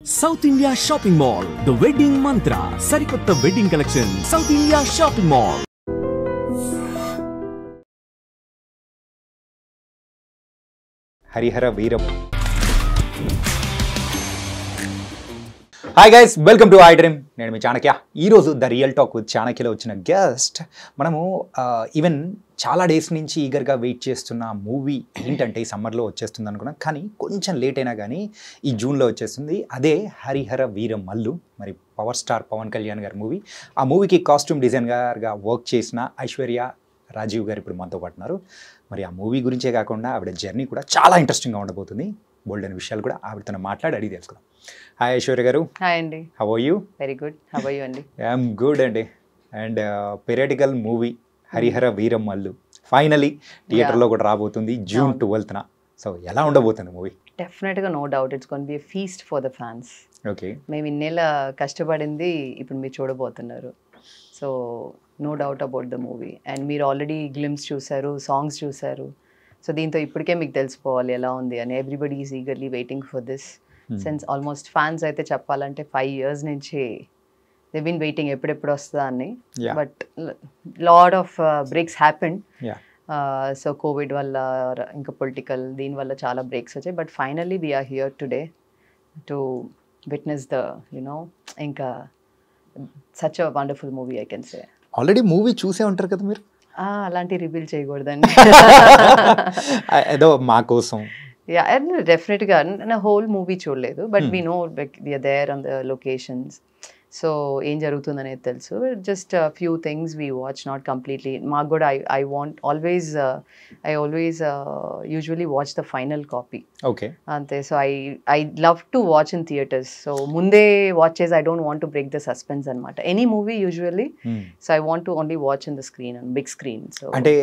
South India Shopping Mall, The Wedding Mantra, Sarikotta Wedding Collection, South India Shopping Mall. Harihara Veeram. Hi guys, welcome to I dream. నేను మీ చాణక్య. ఈరోజు the real talk with చాణక్యలో వచ్చిన guest మనము even చాలా days నుంచి ఈగర్గా wait చేస్తున్న movie ఏంటంటే ఈ సమ్మర్లో వచ్చేస్తుంది అనుకున్నాం, కానీ కొంచెం లేట్ అయినా కానీ ఈ జూన్లో వచ్చేస్తుంది. అదే హరిహర వీరం మల్లు, మరి పవర్ స్టార్ పవన్ కళ్యాణ్ గారి మూవీ. ఆ మూవీకి కాస్ట్యూమ్ డిజైనర్గా వర్క్ చేసిన ఐశ్వర్య రాజీవ్ గారు ఇప్పుడు మనతో పాటు ఉన్నారు. మరి ఆ మూవీ గురించే కాకుండా ఆవిడ జర్నీ కూడా చాలా ఇంట్రెస్టింగ్గా ఉండబోతుంది. బోల్డ్ అనే విషయాలు కూడా ఆవిడతో మాట్లాడి అడిగి తెలుసుకుందాం. హాయ్ ఐశ్వర్య గారు. హాయ్ అండి. How are you? Very good. How are you అండి? ఐఎమ్ గుడ్ అండి. And periodical movie Harihara Veera Mallu finally థియేటర్లో కూడా రాబోతుంది June 12th. సో ఎలా ఉండబోతుంది మూవీ? డెఫినెట్గా no doubt it's gonna be a feast for the fans. Okay, మేము ఇన్నేళ్ళ కష్టపడింది ఇప్పుడు మీరు చూడబోతున్నారు. So no doubt about the movie. And మీరు ఆల్రెడీ గ్లిమ్స్ చూసారు, సాంగ్స్ చూసారు. సో దీంతో ఇప్పటికే మీకు తెలిసిపోవాలి ఎలా ఉంది అని. Everybody is eagerly waiting for this since almost fans అయితే చెప్పాలంటే 5 years నుంచి దే బీన్ వెయిటింగ్ ఎప్పుడెప్పుడు వస్తుందా అని. But lot of breaks happened. So covid వల్ల ఇంకా పొలిటికల్ దీనివల్ల చాలా బ్రేక్స్ వచ్చాయి. But finally we're here today to witness the ఇంకా such a wonderful movie I can say. Already movie చూసే ఉంటారు కదా మీరు? అలాంటి రివీల్ చేయకూడదండి. ఏదో మా కోసం. డెఫినెట్గా నా హోల్ మూవీ చూడలేదు, but we know we're there on the locations. So ఏం జరుగుతుంది అనేది తెలుసు. Just few things we watch, not completely. మాకు కూడా I always usually watch the final copy. Okay, అంతే. So I love to watch in theatres. So ముందే watch చేసి I don't want to break the suspense అనమాట. Any movie usually. So I want to only watch in the screen, big screen. So అంటే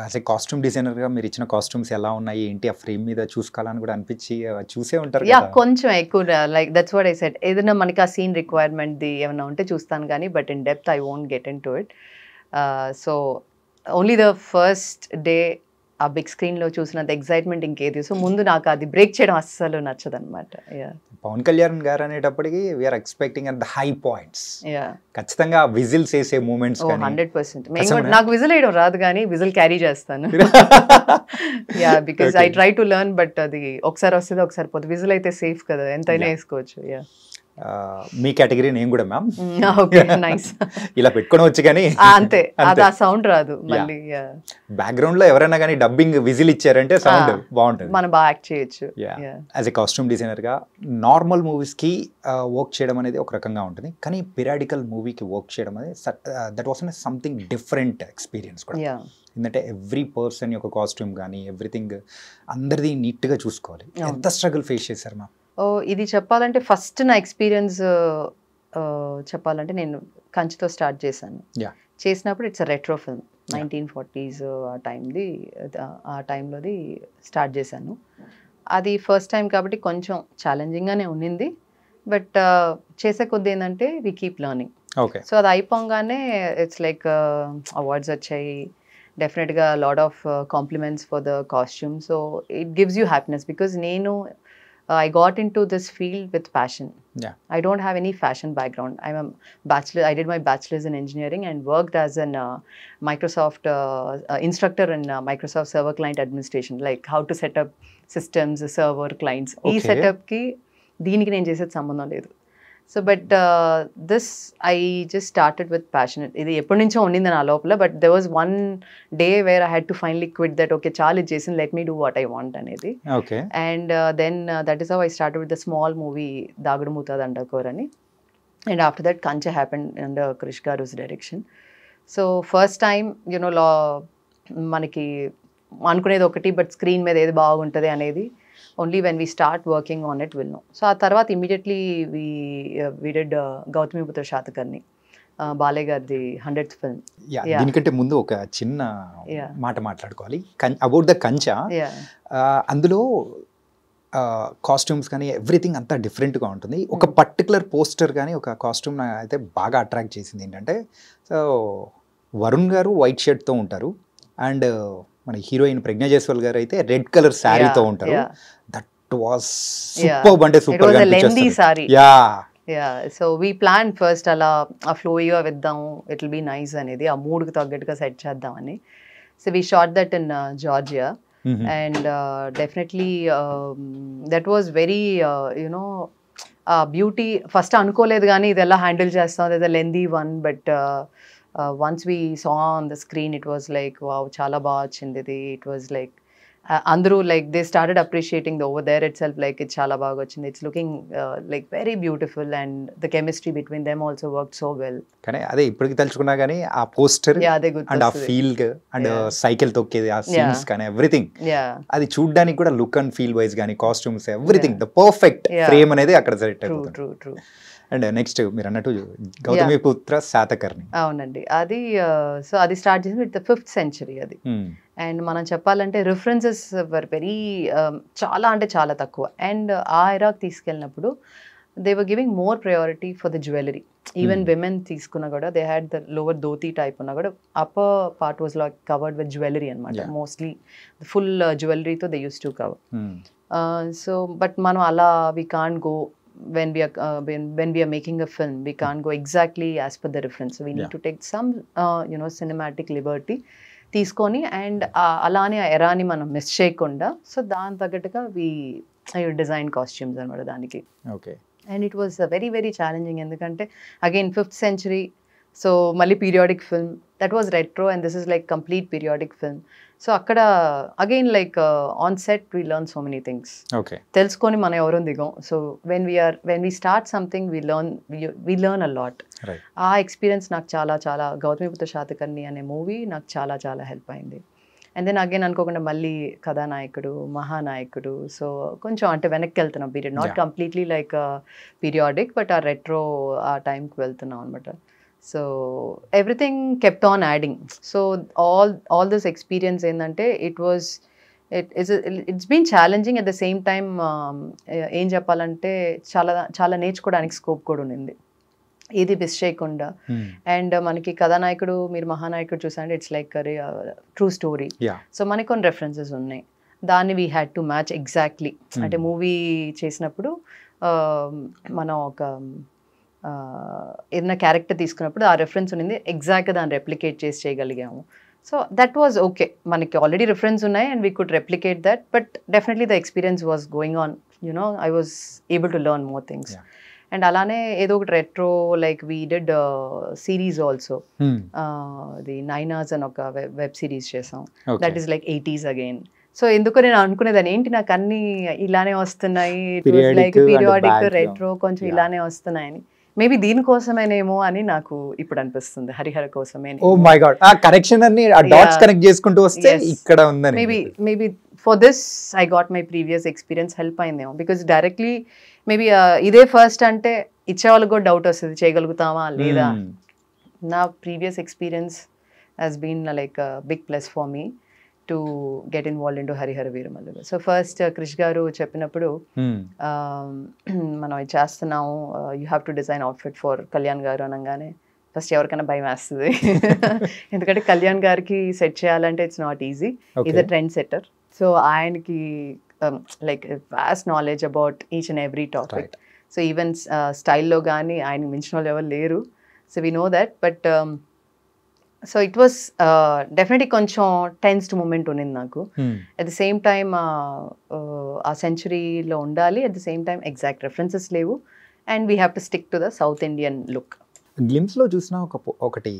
as a costume డిజైనర్గా మీరు ఇచ్చిన costumes ఎలా ఉన్నాయి ఏంటి, ఆ ఫ్రేమ్ మీద చూసుకోవాలని కూడా అనిపించి చూసే ఉంటారు. యా, కొంచెం ఎక్కువ like that's what I said. ఏదైనా మనకి ఆ సీన్ రిక్వైర్మెంట్ ఏమైనా ఉంటే చూస్తాను కానీ, but in depth I won't get in to it. So only the first day ఆ బిగ్ స్క్రీన్లో చూసినంత ఎక్సైట్మెంట్ ఇంకేది. సో ముందు నాకు అది బ్రేక్ చేయడం అస్సలు నచ్చదు అనమాట. పవన్ కళ్యాణ్ గారు అనేటప్పటికి we're expecting at the high points. ఖచ్చితంగా విజిల్స్ వేసే మూమెంట్స్. 100%. నాకు విజిల్ వేయడం రాదు కానీ విజిల్ క్యారీ చేస్తాను. Yeah, because I try to learn. But అది ఒకసారి వస్తుంది, ఒకసారి పోతుంది. విజిల్ అయితే సేఫ్ కదా, ఎంతైనా వేసుకోవచ్చు. యా, మీ కేటగిరీ నేను కూడా మ్యామ్. Okay, nice. ఇలా పెట్టుకోవడం వచ్చి కానీ అంతే, అది ఆ సౌండ్ రాదు మళ్ళీ. బ్యాక్గ్రౌండ్ లో ఎవరైనా కానీ డబ్బింగ్ విజిల్ ఇచ్చారంటే సౌండ్ బాగుంటుంది, మనం బాగా యాక్ట్ చేయొచ్చు. యాజ్ ఎ కాస్ట్యూమ్ డిజైనర్ గా నార్మల్ మూవీస్ కి వర్క్ చేయడం అనేది ఒక రకంగా ఉంటుంది, కానీ పీరియాడికల్ మూవీకి వర్క్ చేయడం అనేది that was something different experience కూడా. ఎందుకంటే ఎవ్రీ పర్సన్ యొక్క కాస్ట్యూమ్ కానీ ఎవ్రీథింగ్ అందరిది నీట్గా చూసుకోవాలి. ఎంత స్ట్రగుల్ ఫేస్ చేశారు మ్యామ్? ఇది చెప్పాలంటే ఫస్ట్ నా ఎక్స్పీరియన్స్ చెప్పాలంటే నేను కంచితో స్టార్ట్ చేశాను. చేసినప్పుడు it's a retro film, 1940s ఆ టైంలోది స్టార్ట్ చేశాను. అది ఫస్ట్ టైం కాబట్టి కొంచెం ఛాలెంజింగ్గానే ఉండింది. బట్ చేసే కొద్ది ఏంటంటే we keep learning. Okay. So అది అయిపోగానే ఇట్స్ లైక్ అవార్డ్స్ వచ్చాయి. డెఫినెట్గా lot of compliments for the costume. So it gives you happiness because I got into this field with passion. I don't have any fashion background. I'm a bachelor. I did my bachelor's in engineering and worked as an Microsoft instructor in Microsoft Server Client Administration, like how to set up systems, server clients. Okay. Ee setup ki deeniki nenu chesed sambandham ledu. So but this I just started with passion. Idi eppadi nuncho undindi na lopala, but there was one day where I had to finally quit that. Okay, chalu chesin, let me do what I want anedi. Okay. And then that is how I started with the small movie Dagudu Muta Dandakor ani. And after that Kancha happened under Krish Garu's direction. So first time manaki anukunedi okati, but screen మీద ఏది బాగుంటది అనేది only when we start working on it we'll know. So ఆ తర్వాత immediately we did Gautamiputra Shatakarni, Balayya గారిది 100th film. దీనికంటే ముందు ఒక చిన్న మాట మాట్లాడుకోవాలి అబౌట్ ద కంచా. అందులో కాస్ట్యూమ్స్ కానీ ఎవ్రీథింగ్ అంతా డిఫరెంట్గా ఉంటుంది. ఒక పర్టికులర్ పోస్టర్ కానీ ఒక కాస్ట్యూమ్ అయితే బాగా అట్రాక్ట్ చేసింది ఏంటంటే, సో వరుణ్ గారు వైట్ షర్ట్తో ఉంటారు అండ్ మన హీరోయిన్ ప్రజ్ఞా జైస్వాల్ గారు అయితే రెడ్ కలర్ శారీతో ఉంటారు. That it was Yeah. Super అంటే It సూపర్ was గా a lengthy అనిపించేస్తుంది. saree. Yeah Yeah, so we planned first అలా ఆ ఫ్లోయిగా వేద్దాం, ఇట్ విల్ బీ నైస్ అనేది, ఆ మూడ్కి తగ్గట్టుగా సెట్ చేద్దామని. So we shot that in Georgia and definitely that was very you know beauty. First అనుకోలేదు కానీ ఇది ఎలా హ్యాండిల్ చేస్తాం, ఇది lengthy one, but once we saw on the screen it was like wow చాలా బాగా వచ్చింది ఇది. ఇట్ వాజ్ లైక్ అందరూ like they started appreciating over there itself, like ఇది చాలా బాగా వచ్చింది, it's looking like very beautiful and the chemistry between them also work so well. కానీ అదే ఇప్పటికి తలుచుకున్నా కానీ ఆ పోస్టర్ అదే అండ్ ఆ గుర్తొస్తుంది. ఫీల్ అండ్ సైకిల్ తొక్కేది ఆ సీన్స్ కానీ ఎవ్రీథింగ్ అది చూడడానికి కూడా లుక్ అండ్ ఫీల్ వైజ్ కానీ costumes everything the perfect frame అనేది అక్కడ సెట్ ట్రూ అయిపోతుంది. True true. అండ్ నెక్స్ట్ మీరు అన్నట్టు గౌతమిపుత్ర శాతకర్ణి. అవునండి, అది సో అది స్టార్ట్ చేసి విత్ ద 5th century అది. అండ్ మనం చెప్పాలంటే రిఫరెన్సెస్ వర్ వెరీ చాలా అంటే చాలా తక్కువ. అండ్ ఆ ఎరాకి తీసుకెళ్ళినప్పుడు they were giving more priority for the jewellery. Even women తీసుకున్నా కూడా they had the lower dhoti type ఉన్నా కూడా upper part was like covered with jewellery అనమాట. మోస్ట్లీ ఫుల్ జ్యువెలరీతో they use to cover. So but మనం అలా we can't go when we are making a film, we can't go exactly as per the reference, so we need to take some cinematic liberty తీసుకొని and అలానే ఆ ఎరాని మనం miss చేయకుండా so దాని తగ్గట్టుగా వి design costumes అనమాట దానికి. Okay. And it was very very challenging ఎందుకంటే అగైన్ 5th century, సో మళ్ళీ periodic film, that was retro and this is like complete periodic film. So అక్కడ again like on set we learn so many things. Okay. తెలుసుకొని మనం ఎవరూ దిగం. So when we start something we learn a lot. ఆ experience నాకు చాలా చాలా గౌతమిపుత్ర శాతకర్ణి అనే మూవీ నాకు చాలా చాలా హెల్ప్ అయింది. అండ్ దెన్ అగైన్ అనుకోకుండా మళ్ళీ కథానాయకుడు, మహానాయకుడు, సో కొంచెం అంటే వెనక్కి వెళ్తున్నాం period, not completely like periodic but ఆ రెట్రో ఆ టైంకి వెళ్తున్నాం అనమాట. So everything kept on adding. So all this experience ఏంటంటే it's been challenging at the same time. ఏం చెప్పాలంటే చాలా చాలా నేర్చుకోవడానికి స్కోప్ కూడా ఉండింది, ఏది మిస్ చేయకుండా. అండ్ మనకి కథానాయకుడు మీరు మహానాయకుడు చూసారంటే it's like true story. So మనకి కొన్ని రెఫరెన్సెస్ ఉన్నాయి, దాన్ని we had to match exactly. అంటే మూవీ చేసినప్పుడు మనం ఒక ఏదైనా క్యారెక్టర్ తీసుకున్నప్పుడు ఆ రెఫరెన్స్ ఉన్నది ఎగ్జాక్ట్గా దాన్ని రెప్లికేట్ చేసి చేయగలిగాము. సో దట్ వాజ్ ఓకే, మనకి ఆల్రెడీ రిఫరెన్స్ ఉన్నాయి and we could replicate that, but definitely the experience was going on, I was able to learn more things. And అలానే ఏదో ఒకటి retro like we did series also, the 9 hours అని ఒక web series చేసాం, that is like 80s again. So ఎందుకో నేను అనుకునేదాన్ని ఏంటి నాకు అన్ని ఇలానే వస్తున్నాయి, లైక్ పీరియాడిక్ రెట్రో కొంచెం ఇలానే వస్తున్నాయని. మేబీ దీనికోసమేనేమో అని నాకు ఇప్పుడు అనిపిస్తుంది, హరిహర కోసమే. ఓ మై గాడ్, ఆ కనెక్షన్ అన్ని ఆ డాట్స్ కనెక్ట్ చేసుకుంటూ వస్తే ఇక్కడ ఉందని. Maybe for this I got my previous experience help అయిందేమో, బికాస్ డైరెక్ట్లీ మేబీ ఇదే ఫస్ట్ అంటే ఇచ్చేవాళ్ళకి కూడా డౌట్ వస్తుంది చేయగలుగుతామా లేదా. నా previous experience has been like big plus for me to get involve in to Harihara Veeramallu. So first Krish గారు చెప్పినప్పుడు మనం ఇది చేస్తున్నాము, you have to design outfit for Kalyan గారు అనగానే ఫస్ట్ ఎవరికైనా భయం వేస్తుంది, ఎందుకంటే కళ్యాణ్ గారికి సెట్ చేయాలంటే it's not easy, is a trend setter. So ఆయనకి like vast knowledge about each and every topic. So even స్టైల్లో కానీ ఆయన మించిన వాళ్ళు ఎవరు లేరు. So we know that, but so it was definitely కొంచెం టెన్స్డ్ మూమెంట్ ఉన్నింది నాకు. అట్ ద సేమ్ టైమ్ ఆ సెంచురీలో ఉండాలి, at the same time exact references లేవు, and we have to stick to the South Indian look. గ్లిమ్స్లో చూసిన ఒకటి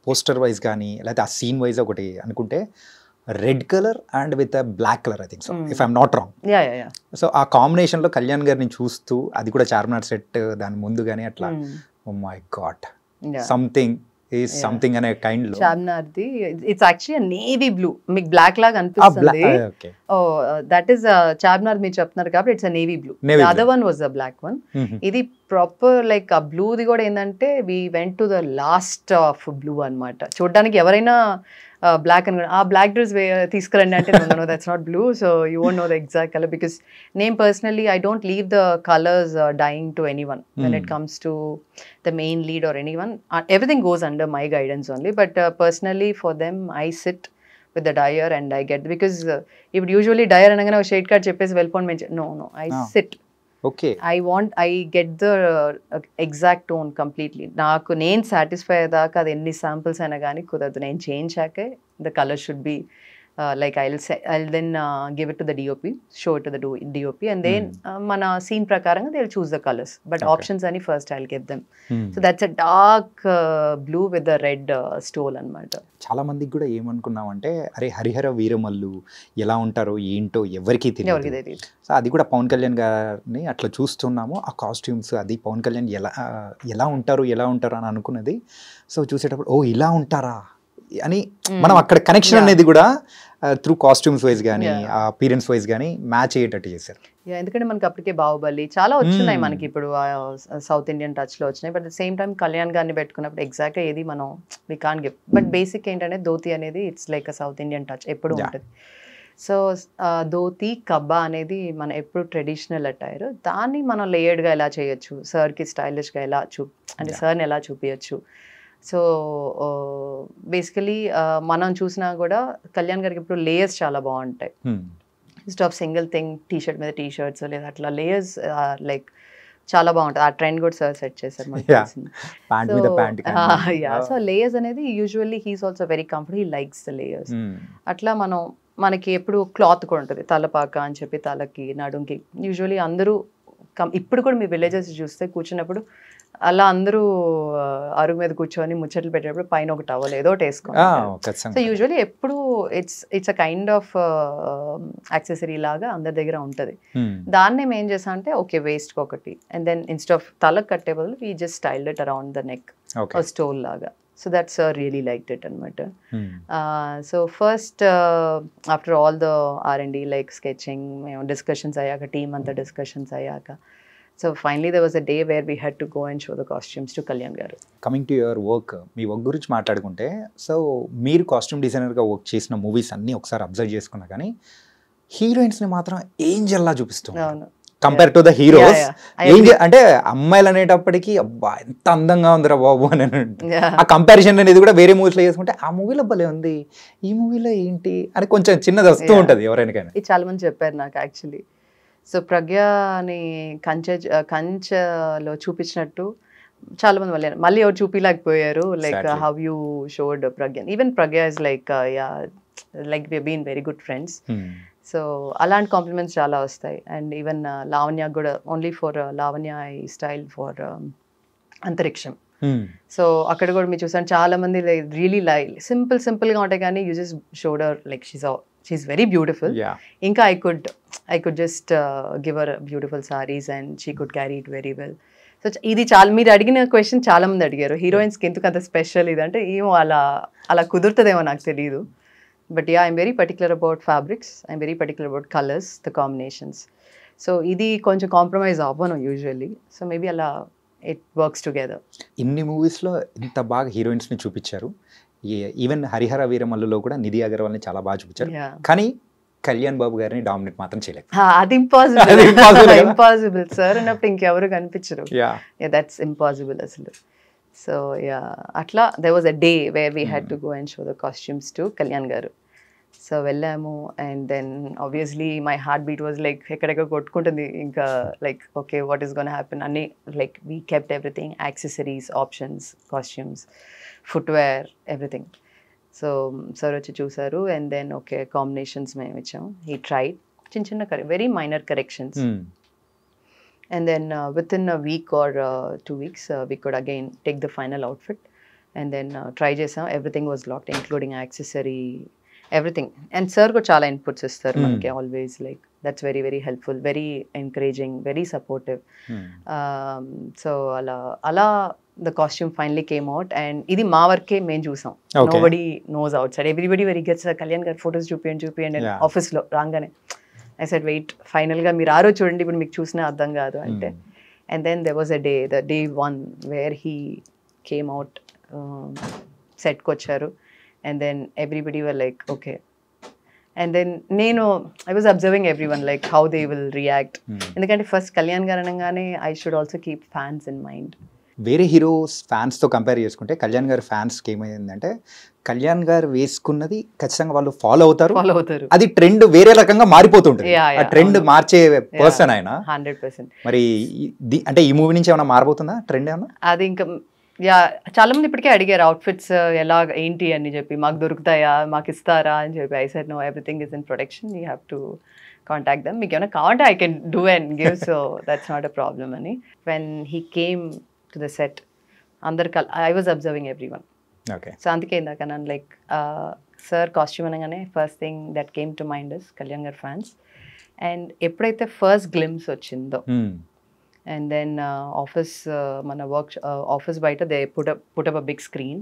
పోస్టర్ వైజ్ కానీ లేకపోతే ఆ సీన్ వైజ్ ఒకటి అనుకుంటే red colour and with black colour I think so, if I'm not wrong. So ఆ కాంబినేషన్లో కళ్యాణ్ గారిని చూస్తూ అది కూడా చార్మినార్ సెట్ దాని ముందు కానీ అట్లా, ఓ మై గాడ్, సంథింగ్ అనే కైండ్ లో. చార్మినార్ది ఇట్స్ యాక్చువల్లీ నేవీ బ్లూ, మీకు బ్లాక్ లాగా అనిపిస్తుంది. దట్ ఈస్ చార్మినార్ మీరు చెప్తున్నారు కాబట్టి it's navy blue. The other one was the black one. ఇది ప్రాపర్ లైక్ ఆ బ్లూది కూడా ఏంటంటే we went to the last of blue అనమాట. చూడడానికి ఎవరైనా బ్లాక్ అని ఆ బ్లాక్ డ్రెస్ తీసుకురండి అంటే no that's not blue, so you won't know the exact colour, because name personally I don't leave the colours dyeing to anyone when it comes to the main lead or anyone. Everything goes under my guidance only, but personally for them I sit with the dyer and I get, because ఇప్పుడు usually dyer అనగానే ఒక shade card చెప్పేసి వెళ్ళిపోండి, no I sit, okay, I get the exact tone completely. నాకు నేను satisfy అయ్యేదాకా అది ఎన్ని శాంపిల్స్ అయినా కానీ కుదరదు. నేను చేయించాకే the colour should be like I'll then give it to the DOP, show it to the DOP, and then mana scene prakaram they'll choose the colors, but options ani first I'll give them. So that's a dark blue with the red stole anamata. చాలా మందికి కూడా ఏమనుకున్నామంటే అరే హరిహర వీరమల్లు ఎలా ఉంటారో ఏంటో ఎవరికీ తెలియదు. So అది కూడా పవన్ కళ్యాణ్ గారిని అట్లా చూస్తున్నాము, ఆ కాస్ట్యూమ్స్ అది పవన్ కళ్యాణ్ ఎలా ఉంటారు అని అనుకున్నది. సో చూసేటప్పుడు ఓ ఇలా ఉంటారా అని మనం అక్కడ కనెక్షన్ అనేది కూడా త్రూ కాస్ట్యూమ్స్ వైజ్ కానీ అపీరెన్స్ వైజ్ కానీ మ్యాచ్ అయ్యేటట్టు చేశారు. ఎందుకంటే మనకి అప్పటికే బాహుబలి చాలా వచ్చినాయి మనకి, ఇప్పుడు సౌత్ ఇండియన్ టచ్ లో వచ్చినాయి. But the same time Kalyan గారిని పెట్టుకున్నప్పుడు ఎగ్జాక్ట్గా ఏది మనం వి కాన్ గివ్. బట్ బేసిక్ ఏంటంటే ధోతి అనేది it's like a south Indian touch ఎప్పుడు ఉంటుంది. సో ధోతి కబ్బా అనేది మన ఎప్పుడు ట్రెడిషనల్ అటైర్, దాన్ని మనం లేయర్డ్గా ఎలా చేయొచ్చు, సార్కి స్టైలిష్గా ఎలా అంటే సార్ని ఎలా చూపించచ్చు. సో బేసికలీ మనం చూసినా కూడా కళ్యాణ్ గారికి ఇప్పుడు లేయర్స్ చాలా బాగుంటాయి. Instead of single thing t-shirt మీద టీషర్ట్స్ లేదా అట్లా లేయర్స్ లైక్ చాలా బాగుంటుంది. ఆ ట్రెండ్ కూడా సార్ సెట్ చేశారు మనకి. సో లేయర్స్ అనేది usually he's also very comfortable, he likes the layers. అట్లా మనకి ఎప్పుడు క్లాత్ కూడా ఉంటుంది, తలపాక అని చెప్పి తలకి నడుంకి. యూజువల్లీ అందరూ ఇప్పుడు కూడా మీ విలేజెస్ చూస్తే కూర్చున్నప్పుడు అలా అందరూ అరుగు మీద కూర్చొని ముచ్చట్లు పెట్టేటప్పుడు పైన ఒక టవల్ ఏదో ఒకటి వేసుకోండి. సో యూజువల్లీ ఎప్పుడు it's a kind of accessory లాగా అందరి దగ్గర ఉంటుంది. దాన్ని మేము ఏం చేసాం అంటే ఓకే వేస్ట్కి ఒకటి, అండ్ దెన్ ఇన్స్టెడ్ ఆఫ్ తలకు కట్టే బదులు we just styled it around the neck, stole లాగా. So that sir really liked it అనమాట. So first after all the R&D like sketching మేము డిస్కషన్స్ అయ్యాక, టీమ్ అంతా డిస్కషన్స్ అయ్యాక, so finally there was a day where we had to go and show the costumes to Kalyan garu. Coming to your work, me work గురించి మాట్లాడుకుంటే, so మీరు costume డిజైనర్గా work చేసిన movies అన్నీ ఒకసారి observe చేసుకున్నా కానీ హీరోయిన్స్ని మాత్రం ఏంజల్లా చూపిస్తాం కంపేర్ టు ద హీరోస్. అంటే అమ్మాయిలు అనేటప్పటికీ అబ్బా ఎంత అందంగా ఉందిరా బాబు అని ఆ కంపారిజన్ అనేది కూడా వేరే మూవీస్లో చేసుకుంటే ఆ మూవీలో భలే ఉంది, ఈ మూవీలో ఏంటి అని కొంచెం చిన్నది వస్తూ ఉంటుంది ఎవరైనా. ఇది చాలా మంది చెప్పారు నాకు యాక్చువల్లీ. సో ప్రజ్ఞని కంచెలో చూపించినట్టు చాలా మంది మళ్ళీ ఎవరు చూపించలేకపోయారు, like how you showed Pragya. Even Pragya is like like we been very good friends. So అలాంటి కాంప్లిమెంట్స్ చాలా వస్తాయి. అండ్ ఈవెన్ లావణ్య కూడా, only for Lavanya I style for Antariksham. So అక్కడ కూడా మీరు చూసాను చాలా మంది రియలీ సింపుల్గా ఉంటాయి కానీ you just showed her like she's very beautiful. Inka I could just give her beautiful sarees and she could carry it very well. So ఇది చాలా మీరు అడిగిన క్వశ్చన్ చాలా మంది అడిగారు, హీరోయిన్స్కి ఎందుకు అంత స్పెషల్ ఇదంటే. ఏమో అలా కుదురుతుందేమో నాకు తెలియదు. But yeah I'm very particular about fabrics, I'm very particular about colours, the combinations. So ఇది కొంచెం కాంప్రమైజ్ అవ్వను యూజువల్లీ. సో మేబీ అలా ఇట్ వర్క్స్ టుగెదర్. ఇన్ని మూవీస్లో ఇంత బాగా హీరోయిన్స్ని చూపించారు. ఈవెన్ హరిహర వీరమల్లులో కూడా నిధి అగర్వాల్ని చాలా బాగా చూపించారు, కానీ కళ్యాణ్ బాబు గారిని డామినేట్ మాత్రం చేయలేదు. అది ఇంపాసిబుల్ సార్ అన్నప్పుడు ఇంకెవరు కనిపించరు. దట్స్ ఇంపాసిబుల్ అసలు. సో యా అట్లా there was a day where we had to go and show the costumes to Kalyan గారు. సో వెళ్ళాము and then obviously my heart beat was like ఎక్కడెక్కడ కొట్టుకుంటుంది ఇంకా, like okay what is gonna happen అన్ని. Like we kept everything, accessories, options, costumes, footwear, everything. So sir వచ్చి చూసారు and then okay combinations మేము ఇచ్చాము. హీ ట్రైడ్ చిన్న very minor corrections. And then within a week or 2 weeks, we could again take the final outfit and then try chesam. Everything was locked, including accessory, everything. And sir ko chala inputs istaru manaki always, like that's very very helpful, very encouraging, very supportive. So ala the costume finally came out and idi ma work main chusam. Nobody knows outside, everybody very gets Kalyan gar photos చూపియండి and office lo rangane I said wait, final ga meer aro chudandi ippudu meeku chusina addam gaadu ante. And then there was a day, the day one, where he came out, set ko vacharu and then everybody were like okay. And then I was observing everyone like how they will react. Endukante first Kalyan garu anagane I should also keep fans in mind. వేరే heroes ఫ్యాన్స్తో compare చేసుకుంటే కళ్యాణ్ గారి ఫ్యాన్స్కి ఏమైందంటే కళ్యాణ్ గారు వేసుకున్నది ఖచ్చితంగా వాళ్ళు follow అవుతారు, అది ట్రెండ్ వేరే రకంగా మారిపోతుంటుంది. ఆ ట్రెండ్ మార్చే పర్సన్ ఆయన 100%. మరి అంటే ఈ మూవీ నుంచి ఏమైనా మారబోతుందా ట్రెండ్ ఏమన్నా? అది ఇంకా చాలా మంది ఇప్పటికే అడిగారు అవుట్ఫిట్స్ ఎలా ఏంటి అని చెప్పి, మాకు దొరుకుతాయా, మాకు ఇస్తారా అని చెప్పి. I said no, everything is in production, you have to contact them. మీకు ఏమైనా కావాలంటే I can do and give, so that's not a problem అని. When he came to the set అందరు I was observing every one. Okay. So అందుకే ఇందాక నన్ను like sir costume అనగానే first thing that came to mind is Kalyan గారు fans. And ఎప్పుడైతే first glimpse వచ్చిందో, and then office mana work office baita they put up a big screen,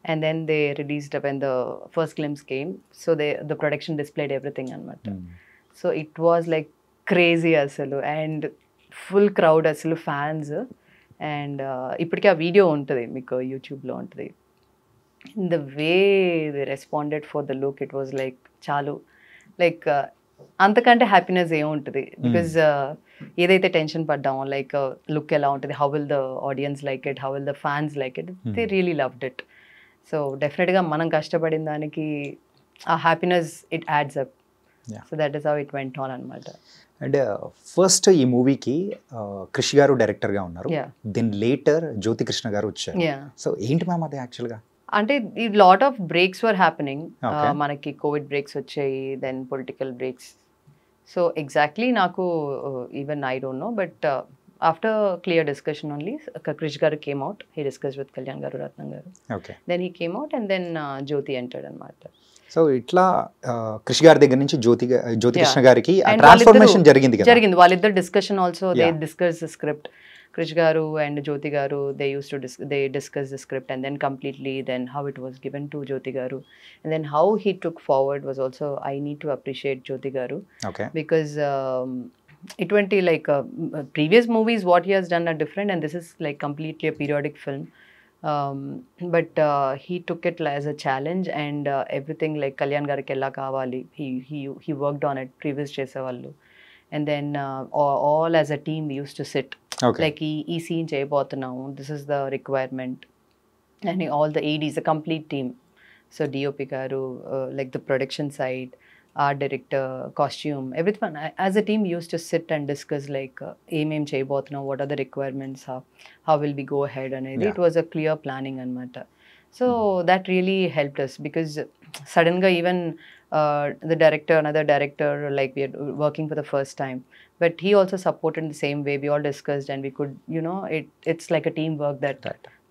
and then they released when the first glimpse came, so the production displayed everything anamata. So it was like crazy asalu, and full crowd asalu fans, and ippudiki aa video untadi meeku YouTube lo untadi. In the way they responded for the look, it was like chalu like అంతకంటే happiness ఏముంటుంది, because ఏదైతే tension పడ్డామో like look ఎలా ఉంటుంది, how will the audience like it, how will the fans like it, they really loved it. So డెఫినెట్గా మనం కష్టపడిన దానికి ఆ happiness it adds up. So that is how it went on అనమాట. And first ఈ మూవీకి కృషి గారు డైరెక్టర్గా ఉన్నారు, దెన్ లేటర్ జ్యోతి కృష్ణ గారు వచ్చారు. సో ఏంటి మ్యామ్ అది యాక్చువల్గా? అంటే ఈ lot of breaks were happening. మనకి కోవిడ్ బ్రేక్స్ వచ్చాయి, then political breaks. So exactly నాకు even I don't know, but after clear discussion only Krish గారు came out, he discuss with Kalyan గారు, రత్నం గారు, then he came out, and then Jyothi entered అనమాట. So ఇట్లా కృషి గారి దగ్గర నుంచి జ్యోతి కృష్ణ గారికి ట్రాన్స్ఫర్మేషన్ జరిగింది. వాళ్ళిద్దరు discussion also, they discuss the script. Krish garu and Jyoti garu, they used to discuss the script, and then completely then how it was given to Jyoti garu, and then how he took forward was also, I need to appreciate Jyoti garu. Okay. Because it went like previous movies what he has done are different, and this is like completely a periodic film. But he took it as a challenge, and everything like Kalyan gariki ella kavali, he worked on it, previous chesavallu, and then all as a team we used to sit. Okay. Like ఈ scene చేయబోతున్నాము, this is the requirement, and all the ADs, the complete team. So DOP గారు, like the production side, art director, costume, everything as a team use to sit and discuss like ఏమేం చేయబోతున్నాం, what are the requirements, how will be go head అనేది. It was a clear planning అనమాట. So that really helped us, because సడన్గా ఈవెన్ the director, another director, like we are working for the first time, but he also supported in the same way. We all discussed, and we could, you know, it's like a teamwork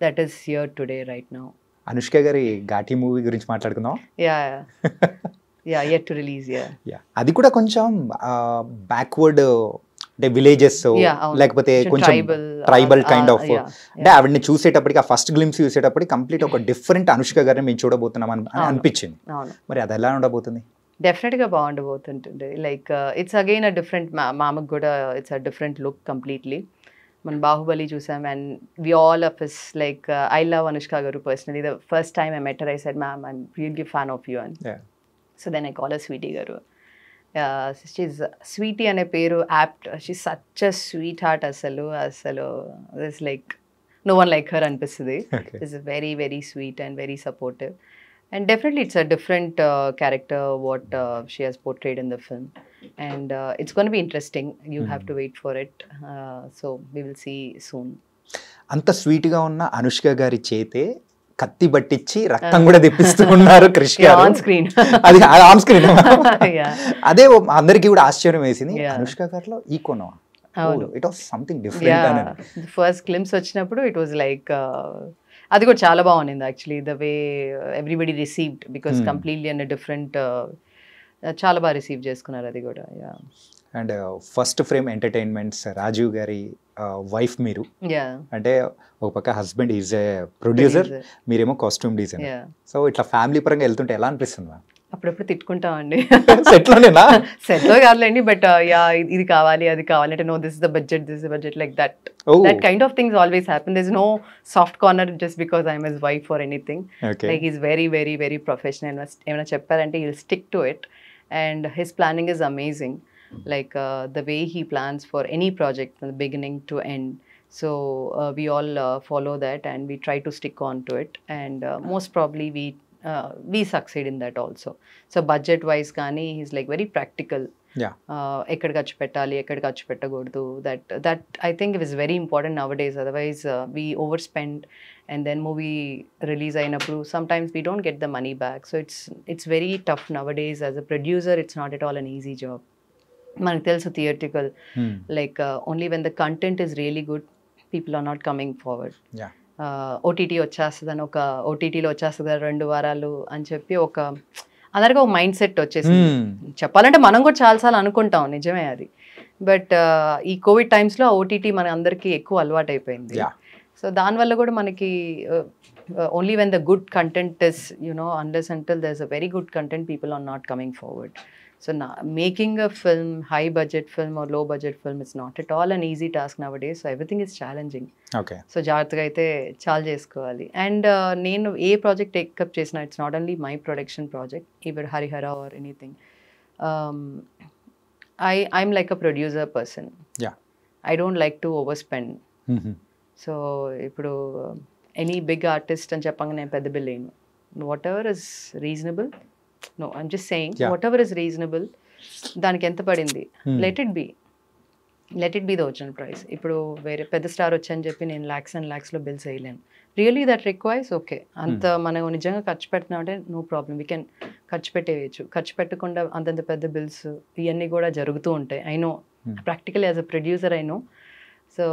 that is here today right now. Anushka గారి Ghaati movie గురించి మాట్లాడుకుందాం. Yeah, yet to release. Yeah, అది కూడా కొంచెం backward, అంటే villages లేకపోతే కొంచెం tribal kind of, అంటే ఆవిడని చూసేటప్పటికి ఆ ఫస్ట్ గ్లిమ్స్ చూసేటప్పటికి కంప్లీట్ ఒక డిఫరెంట్ అనుష్క గారిని మేము చూడబోతున్నాం అని అనిపించింది. మరి అది ఎలా ఉండబోతుంది? డెఫినెట్గా బాగుండబోతుంటుంది. Like it's again a different, మామకు కూడా it's a different look completely. మనం బాహుబలి చూసాం, and we all of us like I love Anushka garu personally. The first time I met her, I said, ma'am, I'm really fan of you. And so then I call her Sweetie garu. She's Sweetie ane peru apt. She's such a sweetheart asalu. There's like no one like her anpistadi. She's very very sweet and very supportive, and definitely it's a different character what she has portrayed in the film, and it's going to be interesting. You have to wait for it, so we will see soon. అంత sweet గా ఉన్న అనుష్క గారి చేతే కత్తి పట్టించి రక్తం కూడా తెప్పిస్తూ ఉన్నారు కృష్ గారు ఆన్ స్క్రీన్. అది ఆన్ స్క్రీన్. అదే అందరికీ కూడా ఆశ్చర్యం వేసింది, అనుష్క గారిలో ఈ కోణం, it was something different. First glimpse వచ్చినప్పుడు ఇట్ వాజ్ లైక్, అది కూడా చాలా బాగుంది actually, the way everybody received, because completely and different, చాలా బాగా రిసీవ్ చేసుకున్నారు అది కూడా. And first frame entertainments Rajiv గారి వైఫ్ మీరు, అంటే ఒక పక్క హస్బెండ్ ఈజ్ ఏ ప్రొడ్యూసర్, మీరేమో కాస్ట్యూమ్ డిజైనర్. సో ఇట్లా ఫ్యామిలీ పరంగా వెళ్తుంటే ఎలా అనిపిస్తుంది? అప్పుడప్పుడు తిట్టుకుంటామండి. సెట్లోనేనా? సెట్లో కాదులేండి, బట్ యా ఇది కావాలి అది కావాలి అంటే, no this is the budget like that. That kind of things always happen. There's no soft corner just because I'm his wife or anything. Like he's very very very professional. Emana chepparante he'll stick to it, and his planning is amazing. Like the way he plans for any project from the beginning to end. So we all follow that and we try to stick on to it, and most probably we succeed in that also. So budget wise కానీ he's like very practical. Yeah. ఎక్కడ ఖర్చు పెట్టాలి, ఎక్కడ ఖర్చు పెట్టకూడదు, that I think is very important nowadays. Otherwise we overspend and then movie release అయినప్పుడు sometimes we don't get the money back. So it's very tough nowadays. As a producer, it's not at all an easy job. మనకు తెలుసు theatrical like only when the content is really good people are not coming forward. OTT వచ్చేస్తుందని ఓటీటీలో వచ్చేస్తుంది 2 వారాలు అని చెప్పి అందరికీ ఒక మైండ్ సెట్ వచ్చేసింది. చెప్పాలంటే మనం కూడా చాలాసార్లు అనుకుంటాం, నిజమే అది. బట్ ఈ కోవిడ్ టైమ్స్లో ఓటీటీ మన అందరికీ ఎక్కువ అలవాటు అయిపోయింది. సో దానివల్ల కూడా మనకి only when the good content is unless until there's a very good content, people are not coming forward. So making a film, high budget film or low budget film, is not at all an easy task nowadays. So everything is challenging. Okay. So జాగ్రత్తగా అయితే చాలా చేసుకోవాలి. And నేను ఏ project take up చేసినా, it's not only my production project, even Harihara or anything, I'm like a producer person. I don't like to over spend. So ఇప్పుడు any big artist అని చెప్పంగా నేను పెద్ద బిల్ వేయను. What ever is reasonable, no, I'm just saying, whatever is reasonable, దానికి ఎంత పడింది, let it be the original price. ఇప్పుడు వేరే పెద్ద స్టార్ వచ్చని చెప్పి నేను lakhs and lakhs లో బిల్స్ వేయలేను. రియలీ దట్ రిక్వైర్స్ ఓకే, అంత మనం నిజంగా ఖర్చు పెడుతున్నామంటే నో ప్రాబ్లం, వీ కెన్ ఖర్చు పెట్టేయచ్చు. ఖర్చు పెట్టకుండా అంతంత పెద్ద బిల్స్ ఇవన్నీ కూడా జరుగుతూ ఉంటాయి. I know practically as a producer I know. So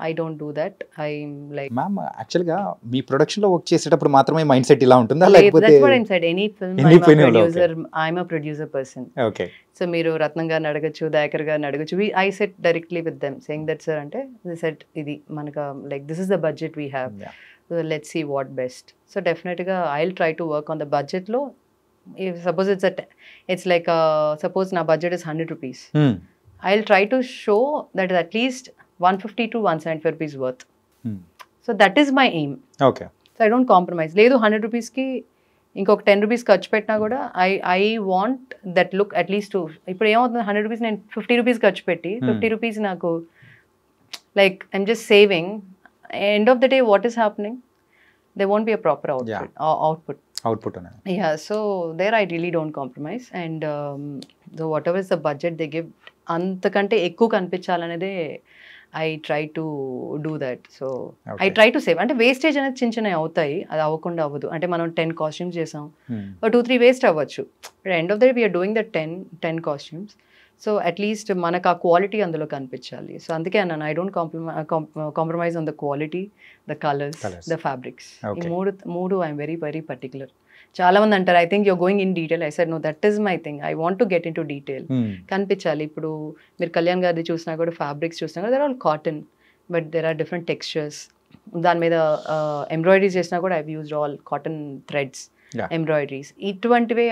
I don't do that. I'm like ma'am, యాక్చువల్గా మీ ప్రొడక్షన్లో వర్క్ చేసేటప్పుడు మాత్రమే మైండ్ సెట్ ఇలా ఉంటుందా, లేకపోతే any film I'm a producer person. Okay. So మీరు రత్నం గారిని అడగచ్చు, దయాకర్ గారిని అడగచ్చు. I set directly with them saying that sir అంటే సెట్ ఇది మనకు like this is the budget we have, let's see what best. So definitely I will try to work on the బడ్జెట్లో. Suppose it's like suppose నా budget is 100 rupees, I will try to show that is at least 150 to 175 rupees worth. So that is my aim. Okay. So I don't compromise. లేదు 100 rupees కి ఇంకొక 10 rupees ఖర్చు పెట్టినా కూడా I want that look at least. ఇప్పుడు ఏమవుతుంది, 100 rupees నేను 50 rupees ఖర్చు పెట్టి 50 rupees నాకు like I'm just saving. End of the day what is happening, they won't be a proper output. Yeah, so there I really don't compromise. And so whatever is the budget they give, అంతకంటే ఎక్కువ కనిపించాలనేదే I try to do that. So I try to save. అంటే wastage అనేది చిన్న చిన్నవి అవుతాయి, అది అవ్వకుండా అవ్వదు. అంటే మనం 10 కాస్ట్యూమ్స్ చేసాం, 2-3 వేస్ట్ అవ్వచ్చు. End of the day we're doing the 10 costumes. So at least మనకు ఆ క్వాలిటీ అందులో కనిపించాలి. సో అందుకే అన్నాను, I don't compromise on the quality, the colours, the fabrics. ఈ మూడు ఐఎమ్ వెరీ వెరీ పర్టికులర్. చాలా మంది అంటారు, I think you're going in detail. I said no, that is my thing. I want to get into detail. కనిపించాలి. ఇప్పుడు మీరు కళ్యాణ్ గారిది చూసినా కూడా, ఫ్యాబ్రిక్స్ చూసినా కూడా, they're all cotton, but there are different textures. దాని మీద ఎంబ్రాయిడరీస్ చేసినా కూడా I've used all cotton threads embroideries. ఇటువంటివే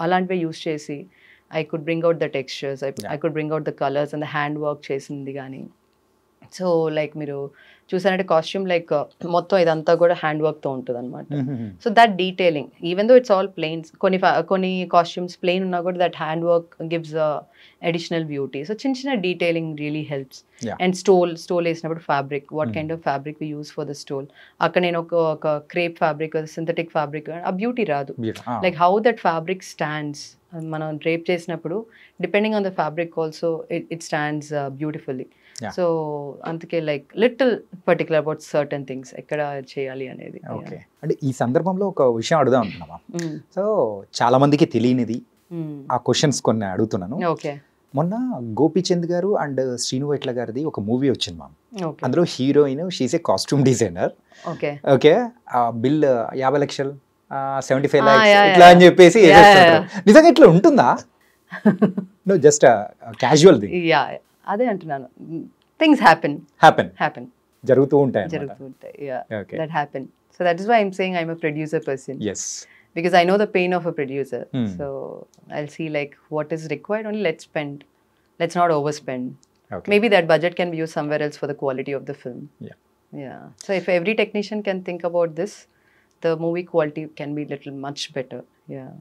అలాంటివే యూజ్ చేసి I could bring out the textures, I could bring out the colours and the hand work చేసింది కానీ. So like మీరు చూసారంటే కాస్ట్యూమ్ లైక్ మొత్తం ఇదంతా కూడా హ్యాండ్ వర్క్తో ఉంటుంది అనమాట. So that detailing, even though it's all plains, కొన్ని కాస్ట్యూమ్స్ ప్లెయిన్ ఉన్నా కూడా that hand work gives additional beauty. So చిన్న చిన్న detailing really helps. And stole వేసినప్పుడు fabric, what kind of fabric we use for the stole. అక్కడ నేను ఒక crepe fabric, synthetic fabric, ఆ బ్యూటీ రాదు. Like how that fabric stands, మనం drape చేసినప్పుడు depending on the fabric also it stands beautifully. So అందుకే like little particular about certain things ఎక్కడ చేయాలి అనేది. ఓకే. అంటే ఈ సందర్భంలో ఒక విషయం అడుగుదాం అనుకున్నామా. సో చాలా మందికి తెలియనిది, ఆ క్వశ్చన్స్ కొన్ని అడుగుతున్నాను. ఓకే. మొన్న గోపీచంద్ గారు అండ్ శ్రీను వైట్ల గారిది ఒక మూవీ వచ్చింది మ్యామ్. అందులో heroine she's a costume designer. Okay. Okay. Bill 50 లక్షలు, 75 lakhs ఇట్లా అని చెప్పేసి నిజంగా ఇట్లా ఉంటుందా? No, just casual thing. అదే అంటున్నాను, థింగ్స్ హ్యాపెన్ జరుగుతూ ఉంటాయి. That happen. So that is why I'm saying I'm a producer person. yes, because I know the pain of a producer. So I'll see like what is required, only let's spend, let's not overspend. Okay. Maybe that budget can be used somewhere else for the quality of the film. Yeah. So if every technician can think about this, the movie quality can be little much better. Yeah.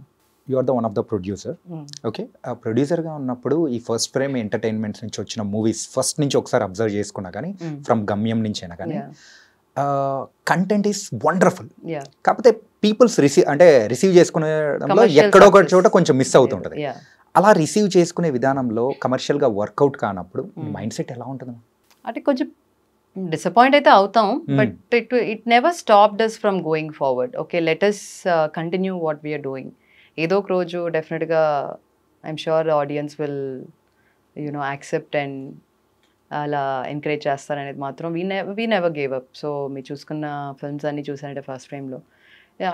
You are the one of the producer. Okay, ప్రొడ్యూసర్గా ఉన్నప్పుడు ఈ first frame entertainments నుంచి వచ్చిన movies first నుంచి ఒకసారి observe చేసుకున్నా కానీ from గమ్యం నుంచి అయినా కానీ కంటెంట్ ఈస్ వండర్ఫుల్. కాకపోతే పీపుల్స్ రిసీవ్ చేసుకునేలో ఎక్కడో ఒక చోట కొంచెం మిస్ అవుతుంటుంది. అలా రిసీవ్ చేసుకునే విధానంలో కమర్షియల్గా వర్కౌట్ కానప్పుడు మైండ్ సెట్ ఎలా ఉంటుంది? అంటే కొంచెం డిసప్పాయింట్ అయితే అవుతాం, but it never stopped us from going forward. Okay, let us continue what we're doing. ఏదో ఒక రోజు డెఫినెట్గా I'm sure audience will accept and అలా ఎంకరేజ్ చేస్తారనేది మాత్రం we never gave up. So మీరు చూసుకున్న ఫిల్మ్స్ అన్నీ చూసానంటే ఫస్ట్ ఫ్రేమ్లో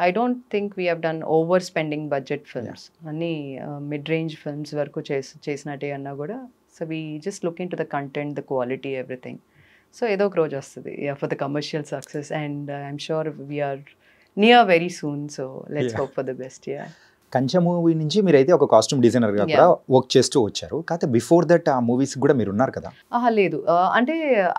I don't think we have done over spending budget films. అన్నీ మిడ్ రేంజ్ ఫిల్మ్స్ వరకు చేసినట్టే అన్నా కూడా. So we just look into the content, the quality, everything. So ఏదో ఒక రోజు వస్తుంది for the commercial success, and I'm sure we're near very soon. So let's hope for the best. Kanche movie నుంచి మీరైతే ఒక కాస్ట్యూమ్ డిజైనర్గా కూడా work చేస్తూ వచ్చారు. కాకపోతే బిఫోర్ దట్ ఆ మూవీస్ కూడా మీరు ఉన్నారు కదా? లేదు, అంటే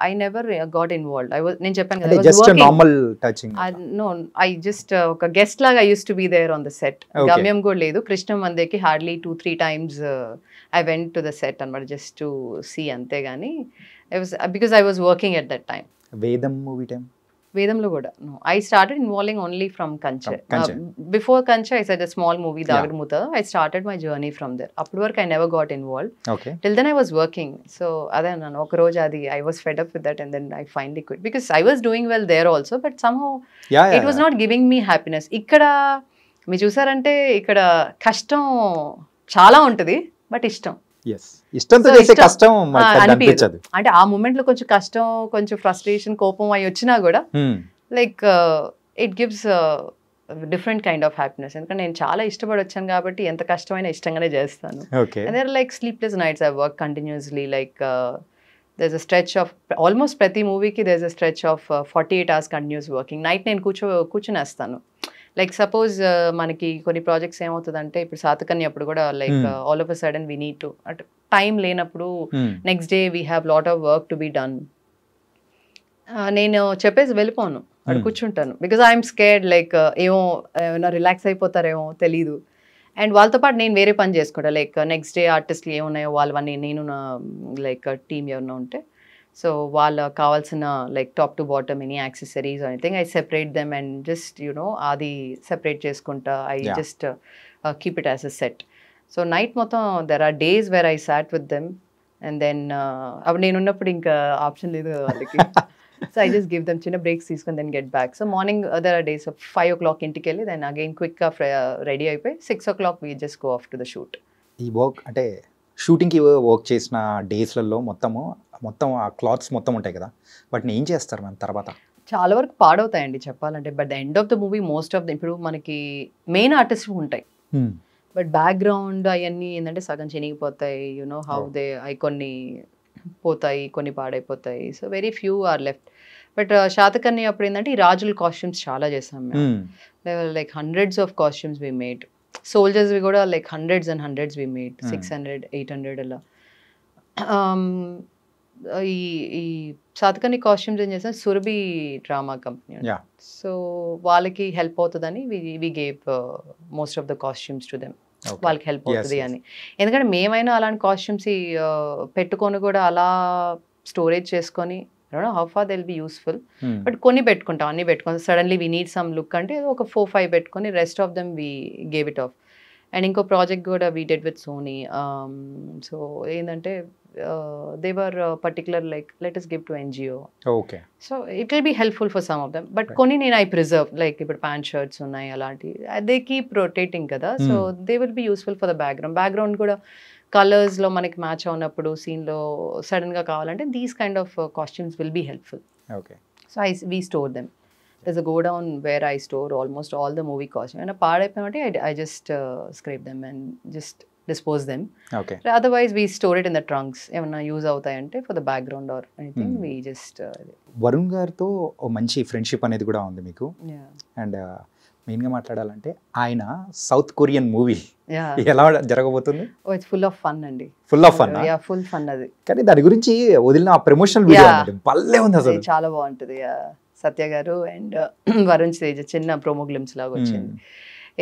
ఐ నెవర్ గాట్ ఇన్వాల్వ్డ్. నేను చెప్పాను కదా, just normal touching. No, I just ఒక గెస్ట్ లాగా I use to be there on the set. Gamyam కూడా లేదు. కృష్ణ మందేకి hardly 2-3 times I went to the set అనమాట, జస్ట్ టు సీ, అంతేగాని because I was working at that time. Vedam movie time? వేదంలో కూడా I started involving only from Kanche. Before Kanche I said a small movie Dagudumootha. I started my journey from there. అప్పటి వరకు I never got involve. Till then I was working. So అదే అన్నాను, ఒక రోజు అది I was fed up with that and then I finally quit because I was doing well there also, but somehow it was not giving me happiness. ఇక్కడ మీరు చూసారంటే ఇక్కడ కష్టం చాలా ఉంటుంది, బట్ ఇష్టం అనిపించదు. అంటే ఆ మూమెంట్ లో కొంచెం కష్టం, కొంచెం ఫ్రస్ట్రేషన్, కోపం అవి వచ్చినా కూడా like it gives different kind of happiness. ఎందుకంటే నేను చాలా ఇష్టపడి వచ్చాను కాబట్టి ఎంత కష్టమైనా ఇష్టంగానే చేస్తాను. And like sleepless nights I work continuously. Like there's a stretch of almost ప్రతి మూవీకి there's a stretch of 48 hours continuous working. Night నేను కూర్చునేస్తాను. లైక్ సపోజ్ మనకి కొన్ని ప్రాజెక్ట్స్ ఏమవుతుందంటే, ఇప్పుడు సాతకన్య అప్పుడు కూడా like all of a sudden we need to, అంటే టైం లేనప్పుడు next day we have lot of work to be done. నేను చెప్పేసి వెళ్ళిపోను, అక్కడ కూర్చుంటాను. బికాజ్ ఐఎమ్ స్కేర్డ్, లైక్ ఏమైనా రిలాక్స్ అయిపోతారేమో తెలీదు. అండ్ వాళ్ళతో పాటు నేను వేరే పని చేసుకుంటాను. లైక్ నెక్స్ట్ డే ఆర్టిస్ట్లు ఏమున్నాయో వాళ్ళవన్నీ, నేను నా లైక్ టీమ్ ఎవరైనా ఉంటే, సో వాళ్ళకి కావాల్సిన like top to bottom any accessories anything I separate them and just అది సెపరేట్ చేసుకుంటా. I just keep it as a set. So night మొత్తం there are days where I sat with them and then అప్పుడు నేను ఉన్నప్పుడు ఇంకా option లేదు వాళ్ళకి. So I just give them చిన్న బ్రేక్స్ తీసుకొని then get back. So morning there are days 5 o'clock ఇంటికి వెళ్ళి దెన్ అగైన్ క్విక్గా రెడీ అయిపోయి 6 o'clock we just go off to the shoot. ఈ వర్క్ అంటే షూటింగ్కి వర్క్ చేసిన డేస్లలో మొత్తం ఆ క్లాత్స్ మొత్తం ఉంటాయి కదా, వాటిని ఏం చేస్తారు మన తర్వాత? చాలా వరకు పాడవుతాయండి చెప్పాలంటే. But the end of the movie most of the, ఇప్పుడు మనకి మెయిన్ ఆర్టిస్ట్ ఉంటాయి, బట్ బ్యాక్గ్రౌండ్ అవన్నీ ఏంటంటే సగం చినిగిపోతాయి. హౌ దే కొన్ని పోతాయి, కొన్ని పాడైపోతాయి. So very few are left. But Satakarni అప్పుడు ఏంటంటే ఈ రాజుల కాస్ట్యూమ్స్ చాలా చేసాం మేము. Like hundreds of costumes we made. సోల్జర్స్వి కూడా like hundreds and hundreds we made. 600, 800 అలా. ఈ శాతకర్ణి కాస్ట్యూమ్స్ ఏం చేసాం, సురభి డ్రామా కంపెనీ. సో వాళ్ళకి హెల్ప్ అవుతుందని we gave most of the costumes to them. వాళ్ళకి హెల్ప్ అవుతుంది అని. ఎందుకంటే మేమైనా అలాంటి కాస్ట్యూమ్స్ పెట్టుకొని కూడా అలా స్టోరేజ్ చేసుకొని how far they will be useful. But కొన్ని పెట్టుకుంటాం, అన్ని పెట్టుకొని suddenly we need some look అంటే ఒక 4-5 పెట్టుకొని rest of them we gave it off. And ఇంకో ప్రాజెక్ట్ కూడా వీ డెడ్ విత్ సోనీ. సో ఏంటంటే they were particular like let us give to NGO. Okay. So it will be helpful for some of them. But koni nenu I preserve, like ఇప్పుడు pant shirts ఉన్నాయి అలాంటి, they keep rotating కదా. So they will be useful for the background కూడా colours లో మనకి match అవునప్పుడు scene లో sudden గా కావాలంటే these kind of costumes will be helpful. Okay. So we store them. There's a godown where I store almost all the movie costumes. And paadaipoyante I just scrape them and just dispose them. Okay. Otherwise we store it in the trunks. ఏమన్నా use అవుతాయంటే for the background or anything we just Varun గారితో ఓ మంచి friendship అనేది కూడా ఉంది మీకు. And మెయిన్గా మాట్లాడాలంటే ఆయన సౌత్ కొరియన్ మూవీ ఎలా జరగబోతుంది? ఇట్స్ ఫుల్ ఆఫ్ ఫన్ అండి. Full of fun? Yeah, full fun అది. కానీ దాని గురించి వదిలిన ఆ ప్రమోషనల్ వీడియో భలే ఉంది అసలు, చాలా బాగుంటుంది. సత్య గారు అండ్ వరుణ్ తేజ్ చిన్న ప్రోమో గ్లిమ్స్ లాగా వచ్చింది.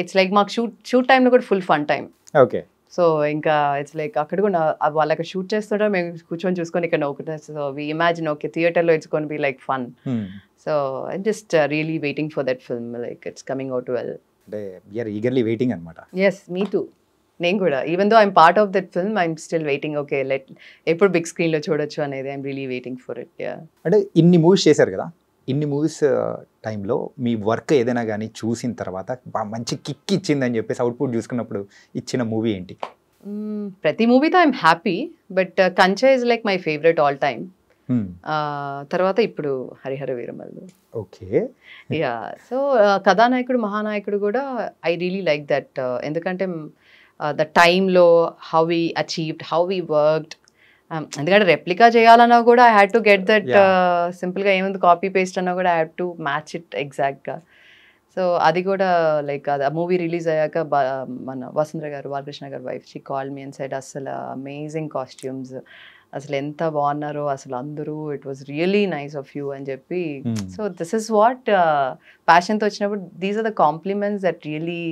ఇట్స్ లైక్ మాకు షూట్ టైంలో కూడా full fun time. Okay. So ఇంకా ఇట్స్ లైక్ అక్కడ కూడా వాళ్ళు అక్కడ షూట్ చేస్తుంటారు, మేము కూర్చొని చూసుకొని ఇక్కడ నవ్వుకుంటాం. సో వి ఇమాజిన్ ఓకే థియేటర్లో it's gonna be like fun. So I'm just really waiting for that film, like it's coming out well. అంటే యూఆర్ ఈగర్లీ వెయిటింగ్ అనమాట. Yes, me too. నేను కూడా even though I'm part of that film, I'm still waiting. Okay ఎప్పుడు big స్క్రీన్లో చూడొచ్చు అనేది I'm really waiting for it. అంటే ఇన్ని మూవీస్ చేశారు కదా, ఇన్ని మూవీస్ టైంలో మీ వర్క్ ఏదైనా కానీ చూసిన తర్వాత మంచి కిక్ ఇచ్చిందని చెప్పేసి అవుట్పుట్ చూసుకున్నప్పుడు ఇచ్చిన మూవీ ఏంటి? ప్రతి మూవీతో I'm happy, but Kanche is like my favourite all time. తర్వాత ఇప్పుడు Harihara Veeramallu. Okay. Yeah, so Kathanayakudu Mahanayakudu కూడా ఐ రియలీ లైక్ దట్. ఎందుకంటే ద టైంలో how we achieved, how we worked. ఎందుకంటే రెప్లికా చేయాలన్నా కూడా I had to get that. సింపుల్గా ఏముంది కాపీ పేస్ట్ అన్నా కూడా I had to match it ఎగ్జాక్ట్గా. సో అది కూడా లైక్ అది ఆ మూవీ రిలీజ్ అయ్యాక మన వసుంధర గారు, బాలకృష్ణ గారు wife, she called me and said అసలు అమేజింగ్ కాస్ట్యూమ్స్, అసలు ఎంత బాగున్నారో అసలు అందరూ, it was really nice of you అని చెప్పి. సో దిస్ ఇస్ వాట్ ప్యాషన్తో వచ్చినప్పుడు these are the compliments that really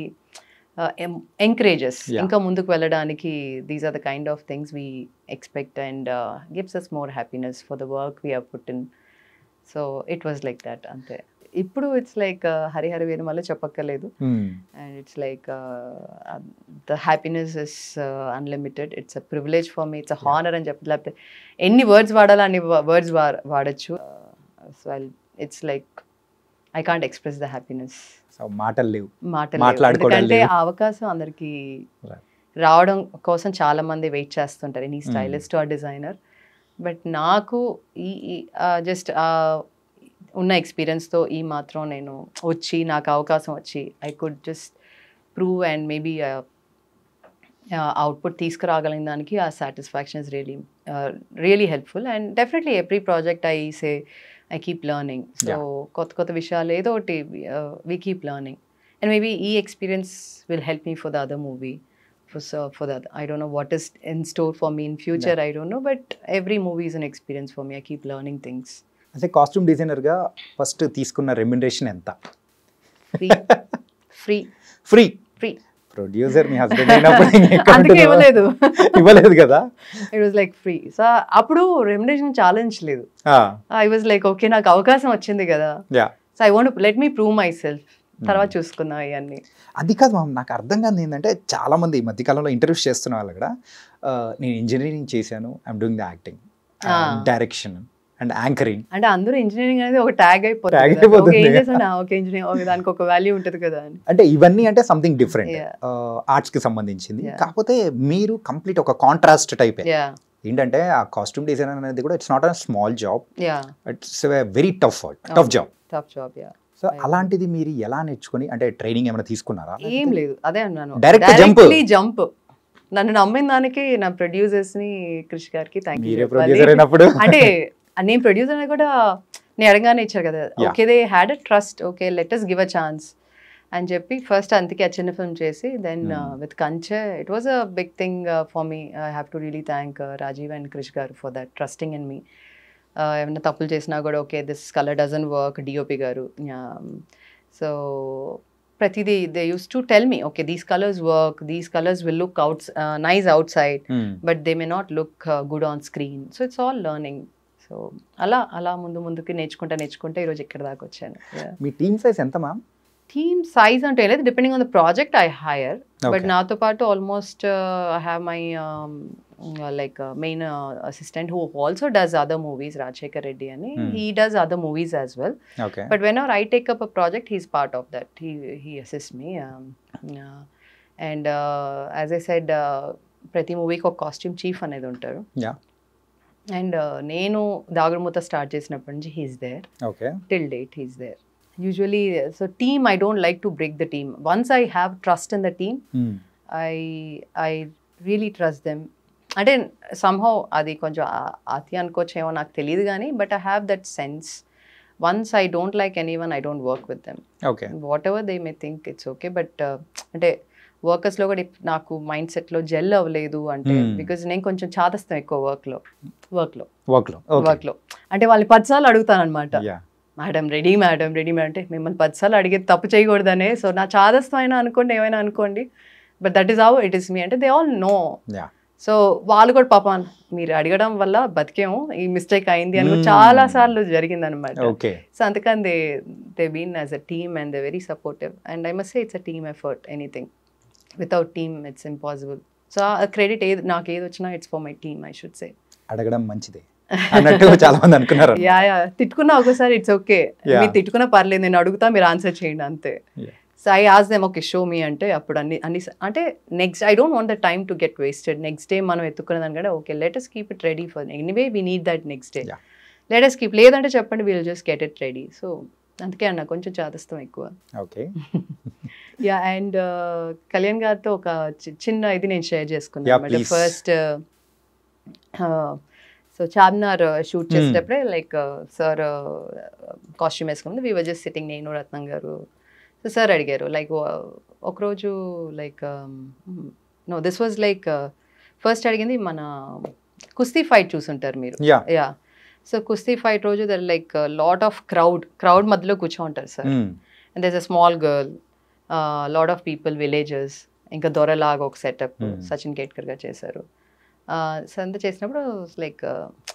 encourages ఇంకా ముందుకు వెళ్ళడానికి. These are the kind of things we expect and gives us more happiness for the work we have put in. So it was like that అంతే. ఇప్పుడు it's like Harihara Veeramallu చెప్పక్కర్లేదు. And it's like the happiness is unlimited. It's a privilege for me, it's a honour అని చెప్పి, లేకపోతే ఎన్ని words వాడాలో అన్ని words వాడచ్చు. So it's like I can't express the happiness. మాటలు లేవు, ఎందుకంటే ఆ అవకాశం అందరికి రావడం కోసం చాలా మంది వెయిట్ చేస్తుంటారు, any stylist or designer. But నాకు ఈ జస్ట్ ఉన్న ఎక్స్పీరియన్స్తో ఈ మాత్రం నేను వచ్చి నాకు అవకాశం వచ్చి I could just prove and maybe output తీసుకురాగలిగిన దానికి ఆ satisfaction is really helpful. And definitely every project I keep learning. So కొత్త విషయాలు ఏదో ఒకటి we keep learning. And maybe ఈ experience will help me for the other movie. For that, I don't know what is in store for me in future. I don't know, but every movie is an experience for me. I keep learning things. అంటే costume డిజైనర్గా first తీసుకున్న remuneration ఎంత? Free. Producer మీ husband అయినప్పుడు ఇవ్వలేదు కదా? It was like free. So అప్పుడు remuneration challenge లేదు. I was like okay నాకు అవకాశం వచ్చింది కదా, so I want let me prove my self, తర్వాత చూసుకుందాం ఇవన్నీ. అది కాదు మ్యామ్, నాకు అర్థం కాదు ఏంటంటే చాలా మంది ఈ మధ్యకాలంలో ఇంటర్వ్యూస్ చేస్తున్న వాళ్ళు కూడా నేను ఇంజనీరింగ్ చేశాను, I'm doing the acting, direction and anchoring. అంటే అందరూ ఇంజనీరింగ్ అనేది ఒక ట్యాగ్ అయిపోతుంది. ఏం చేసాను ఓకే ఇంజనీరింగ్, దానికి ఒక వాల్యూ ఉంటుంది కదా అని. అంటే ఇవన్నీ అంటే సంథింగ్ డిఫరెంట్, ఆర్ట్స్ కి సంబంధించింది. కాకపోతే మీరు కంప్లీట్ ఒక కాంట్రాస్ట్ టైప్. ఏంటంటే ఆ కాస్ట్యూమ్ డిజైనర్ అనేది కూడా it's not a small job, it's very tough job. So అలాంటిది మీరు ఎలా నేర్చుకుని, అంటే ట్రైనింగ్ ఏమైనా తీసుకున్నారా? ఏం లేదు, అదే అన్నాను, డైరెక్ట్ జంప్. నన్ను నమ్మిన దానికి నా ప్రొడ్యూసర్స్ ని, క్రిష్ గారికి థ్యాంక్ యూ. అంటే నేను ప్రొడ్యూసర్ అని కూడా నేను అడగానే ఇచ్చారు కదా, okay they had a trust, okay let us give a chance అని చెప్పి ఫస్ట్ అందుకే ఆ చిన్న ఫిల్మ్ చేసి then with Kanche it was a big thing for me. I have to really thank Rajeev and Krish garu for that trusting in me. ఏమైనా తప్పులు చేసినా కూడా okay this colour doesn't work, DOP garu. So ప్రతిదీ they use to tell me okay these colours work, these colours will look nice outside but they may not look good on screen. So it's all learning. So అలా ముందుకి నేర్చుకుంటే ఈరోజు ఇక్కడ దాకా వచ్చాను. మీ team size ఎంత ma'am? Team size అంటే లేదు, depending on the project I hire. But నాతో పాటు almost I have my like main assistant who also does other movies, Rajshekar Reddy ani. He does other movies as well. Okay. But whenever I take up a project, he's part of that. He assists me. And as I said, ప్రతి మూవీకి ఒక costume chief అనేది ఉంటారు. And నేను దాగుడుమూత start చేసినప్పటి నుంచి he's there, till date he's there. Usually, so team, I don't like to break the team. Once I have trust in the team, I really trust them. అంటే somehow అది కొంచెం అతి అనుకోవచ్చేమో నాకు తెలియదు కానీ, but I have that sense. Once I don't like anyone, I don't work with them. What ever they may think it's okay. But అంటే వర్కర్స్లో కూడా నాకు మైండ్ సెట్లో జెల్ అవ్వలేదు అంటే, బికాజ్ నేను కొంచెం చాదస్తాను ఎక్కువ వర్క్లో. అంటే వాళ్ళని 10 సార్లు అడుగుతాను అనమాట, మేడం రెడీ మేడం అంటే మిమ్మల్ని 10 సార్లు అడిగేది తప్పు చేయకూడదనే. సో నా చాదస్తం అయినా అనుకోండి, ఏమైనా అనుకోండి, but that is how it is me అంటే దే ఆల్ నో. సో వాళ్ళు కూడా పాపం మీరు అడగడం వల్ల బతికేము, ఈ మిస్టేక్ అయింది అని చాలా సార్లు జరిగింది అనమాట. సో అందుకని they been as a team and they very supportive and I must say it's a team effort. Anything without team it's impossible. So ఆ క్రెడిట్ నాకు ఏది వచ్చినా it's for my team I should say. అడగడం మంచిదే అన్నట్టు చాలా మంది అనుకున్నారు. తిట్టుకున్నా ఒకసారి ఇట్స్ ఓకే, మీరు తిట్టుకున్నా పర్లేదు, నేను అడుగుతా మీరు ఆన్సర్ చేయండి అంతే. So I ask them okay show me అంటే అప్పుడు అన్ని అంటే next I don't want the time to get wasted. Next day మనం ఎత్తుకున్న దానికంటే okay let us keep it ready for anyway we need that next day, let us keep. లేదంటే చెప్పండి will just get it ready. So అందుకే అన్న కొంచెం చాదస్తం ఎక్కువ. Okay yeah and Kalyan గారితో ఒక చిన్న ఇది నేను షేర్ చేసుకున్నాను. ఫస్ట్ సో చార్మినార్ షూట్ చేసేటప్పుడే లైక్ సార్ కాస్ట్యూమ్ వేసుకుంది, వీ వర్ జస్ట్ సిట్టింగ్, నేను రత్నం గారు. సో సార్ అడిగారు లైక్ ఒకరోజు like no this was like first అడిగింది మన కుస్తీ ఫైట్ చూసుంటారు మీరు. యా సో కుస్తీ ఫైట్ రోజు there like lot of crowd మధ్యలో కూర్చోంటారు sir. And there is a small girl, lot of people, villages, ఇంకా దొరలాగా ఒక సెటప్ సచిన్ కేట్కర్ గారు చేశారు. సో అంతా చేసినప్పుడు లైక్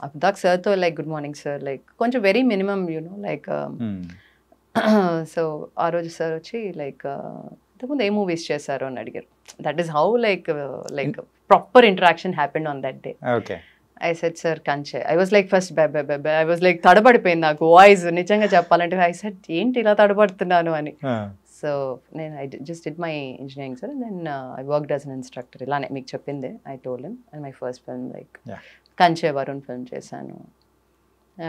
అబ్దాక్ సార్తో like good morning sir, like కొంచెం very minimum you know like. So ఆ రోజు సార్ వచ్చి లైక్ ఇంతకుముందు ఏ మూవీస్ చేశారు అని అడిగారు. That is how like proper interaction happened on that day. I said sir Kanche. I was like first I was like తడబడిపోయింది నాకు వాయిస్ నిజంగా చెప్పాలంటే. ఐ సెడ్ ఏంటి ఇలా తడబడుతున్నాను అని. సో నేను I just did my engineering sir, then I worked as an instructor. ఇలానే మీకు చెప్పిందే I told him. And my first film like Kanche Varun film చేశాను.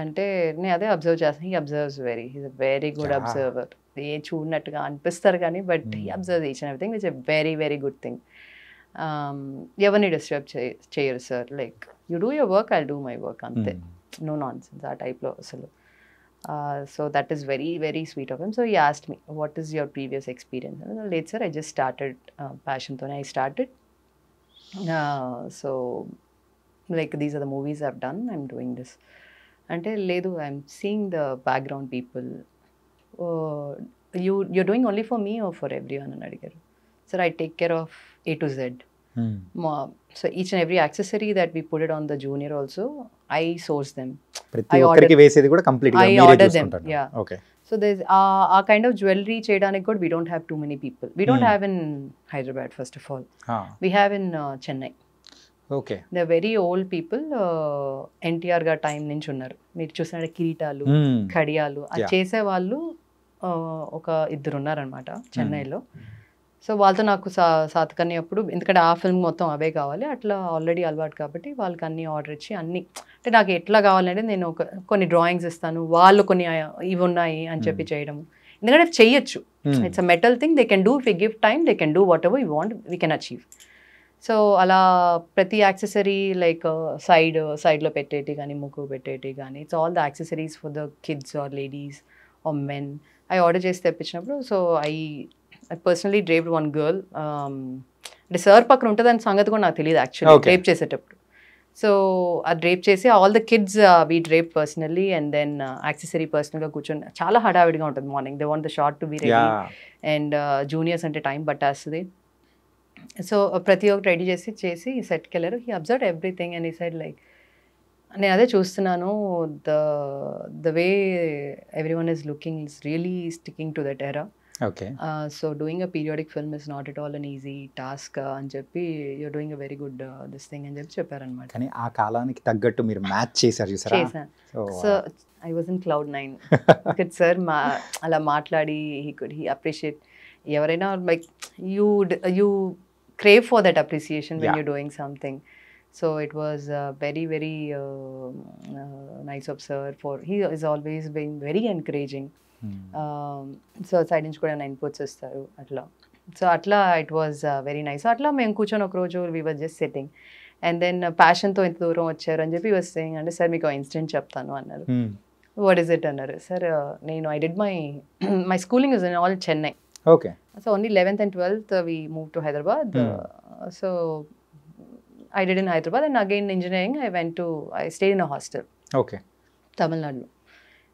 అంటే నేను అదే అబ్జర్వ్ చేస్తాను. He observes he's a very good observer. ఏ చూడనట్టుగా అనిపిస్తారు కానీ but he observes each and everything which a very very good thing. ఎవరిని డిస్టర్బ్ చేయరు sir. Like you do your work, I do my work అంతే, no nonsense ఆ టైప్లో అసలు. So that is very very sweet of him. So he asked me what is your previous experience. లేదు sir, I just started ప్యాషన్తోనే I started. So like these are the movies I have done, I'm doing this అంటే. లేదు, I'm seeing the background people. you're doing only for me or for everyone అని అడిగారు. Sir I take care of A to Z. So each and every accessory that we put it on the junior also, I source them. ప్రతి ఒక్కరికి వేసేది కూడా complete గా మీరే చూసుకుంటారు. Yeah. Okay. So there's a kind of jewelry చేయడానికి కూడా we don't have too many people. We don't have in Hyderabad first of all. We have in Chennai. Okay. They're very old people. NTR గా time నుంచి ఉన్నారు. మీరు చూసినట్టు కిరీటాలు, కడియాలు అది చేసే వాళ్ళు ఒక ఇద్దరు ఉన్నారనమాట చెన్నైలో. సో వాళ్ళతో నాకు సాతకర్ణి అప్పుడు, ఎందుకంటే ఆ ఫిల్మ్ మొత్తం అవే కావాలి, అట్లా ఆల్రెడీ అలవాటు కాబట్టి వాళ్ళకి అన్ని ఆర్డర్ ఇచ్చి అన్ని అంటే నాకు ఎట్లా కావాలంటే నేను కొన్ని డ్రాయింగ్స్ ఇస్తాను, వాళ్ళు కొన్ని ఇవి ఉన్నాయి అని చెప్పి చేయడము. ఎందుకంటే చెయ్యొచ్చు, it's a metal thing, they can do if you give time, they can do what ever you want, we can achieve. So అలా ప్రతి యాక్సెసరీ లైక్ సైడ్లో పెట్టేటి కానీ, ముక్కు పెట్టేటి కానీ, it's all the accessories for the kids or ladies or men I order చేసి తెప్పించినప్పుడు. So I personally draped one girl. అంటే సార్ పక్కన ఉంటుందని సంగతి కూడా నాకు తెలియదు యాక్చువల్లీ డ్రేప్ చేసేటప్పుడు. సో ఆ డ్రేప్ చేసి all the kids we drape personally and then accessory పర్సనల్గా కూర్చొని చాలా హడావిడిగా ఉంటుంది morning. They want the shot to be ready and juniors అంటే టైం పట్టేస్తుంది. సో ప్రతి ఒక్కటి రెడీ చేసి సెట్కి వెళ్ళారు. హీ అబ్జర్వ్ ఎవ్రీథింగ్ అండ్ ఈ సైడ్ లైక్ నేను అదే చూస్తున్నాను, the way everyone is looking is really sticking to that era. Okay. So doing a periodic film is not at all an easy task అని చెప్పి you're doing a very good this thing అని చెప్పి చెప్పారనమాట. కానీ ఆ కాలానికి తగ్గట్టు మీరు మ్యాచ్ చేశారు చూసారా? So I was in cloud 9. Because sir అలా మాట్లాడి he appreciate ఎవరైనా like you crave for that appreciation when you're doing something. So it was very very nice of sir, for he is always being very encouraging. So side నుంచి కూడా inputs ఇస్తారు అట్లా. So అట్లా it was very nice. అట్లా మేము కూర్చొని ఒకరోజు we was just setting and then ప్యాషన్తో ఇంత దూరం వచ్చారు అని చెప్పి వాజ్ సేయింగ్ అంటే సార్ మీకు ఇన్సిడెంట్ చెప్తాను అన్నారు. వాట్ ఈస్ ఇట్ అన్నారు. సార్ నేను I did my schooling is in all Chennai. Okay. So only 11th and 12th we moved to Hyderabad. So I did in Hyderabad and again engineering I stayed in a hostel. Okay. Tamil Nadu.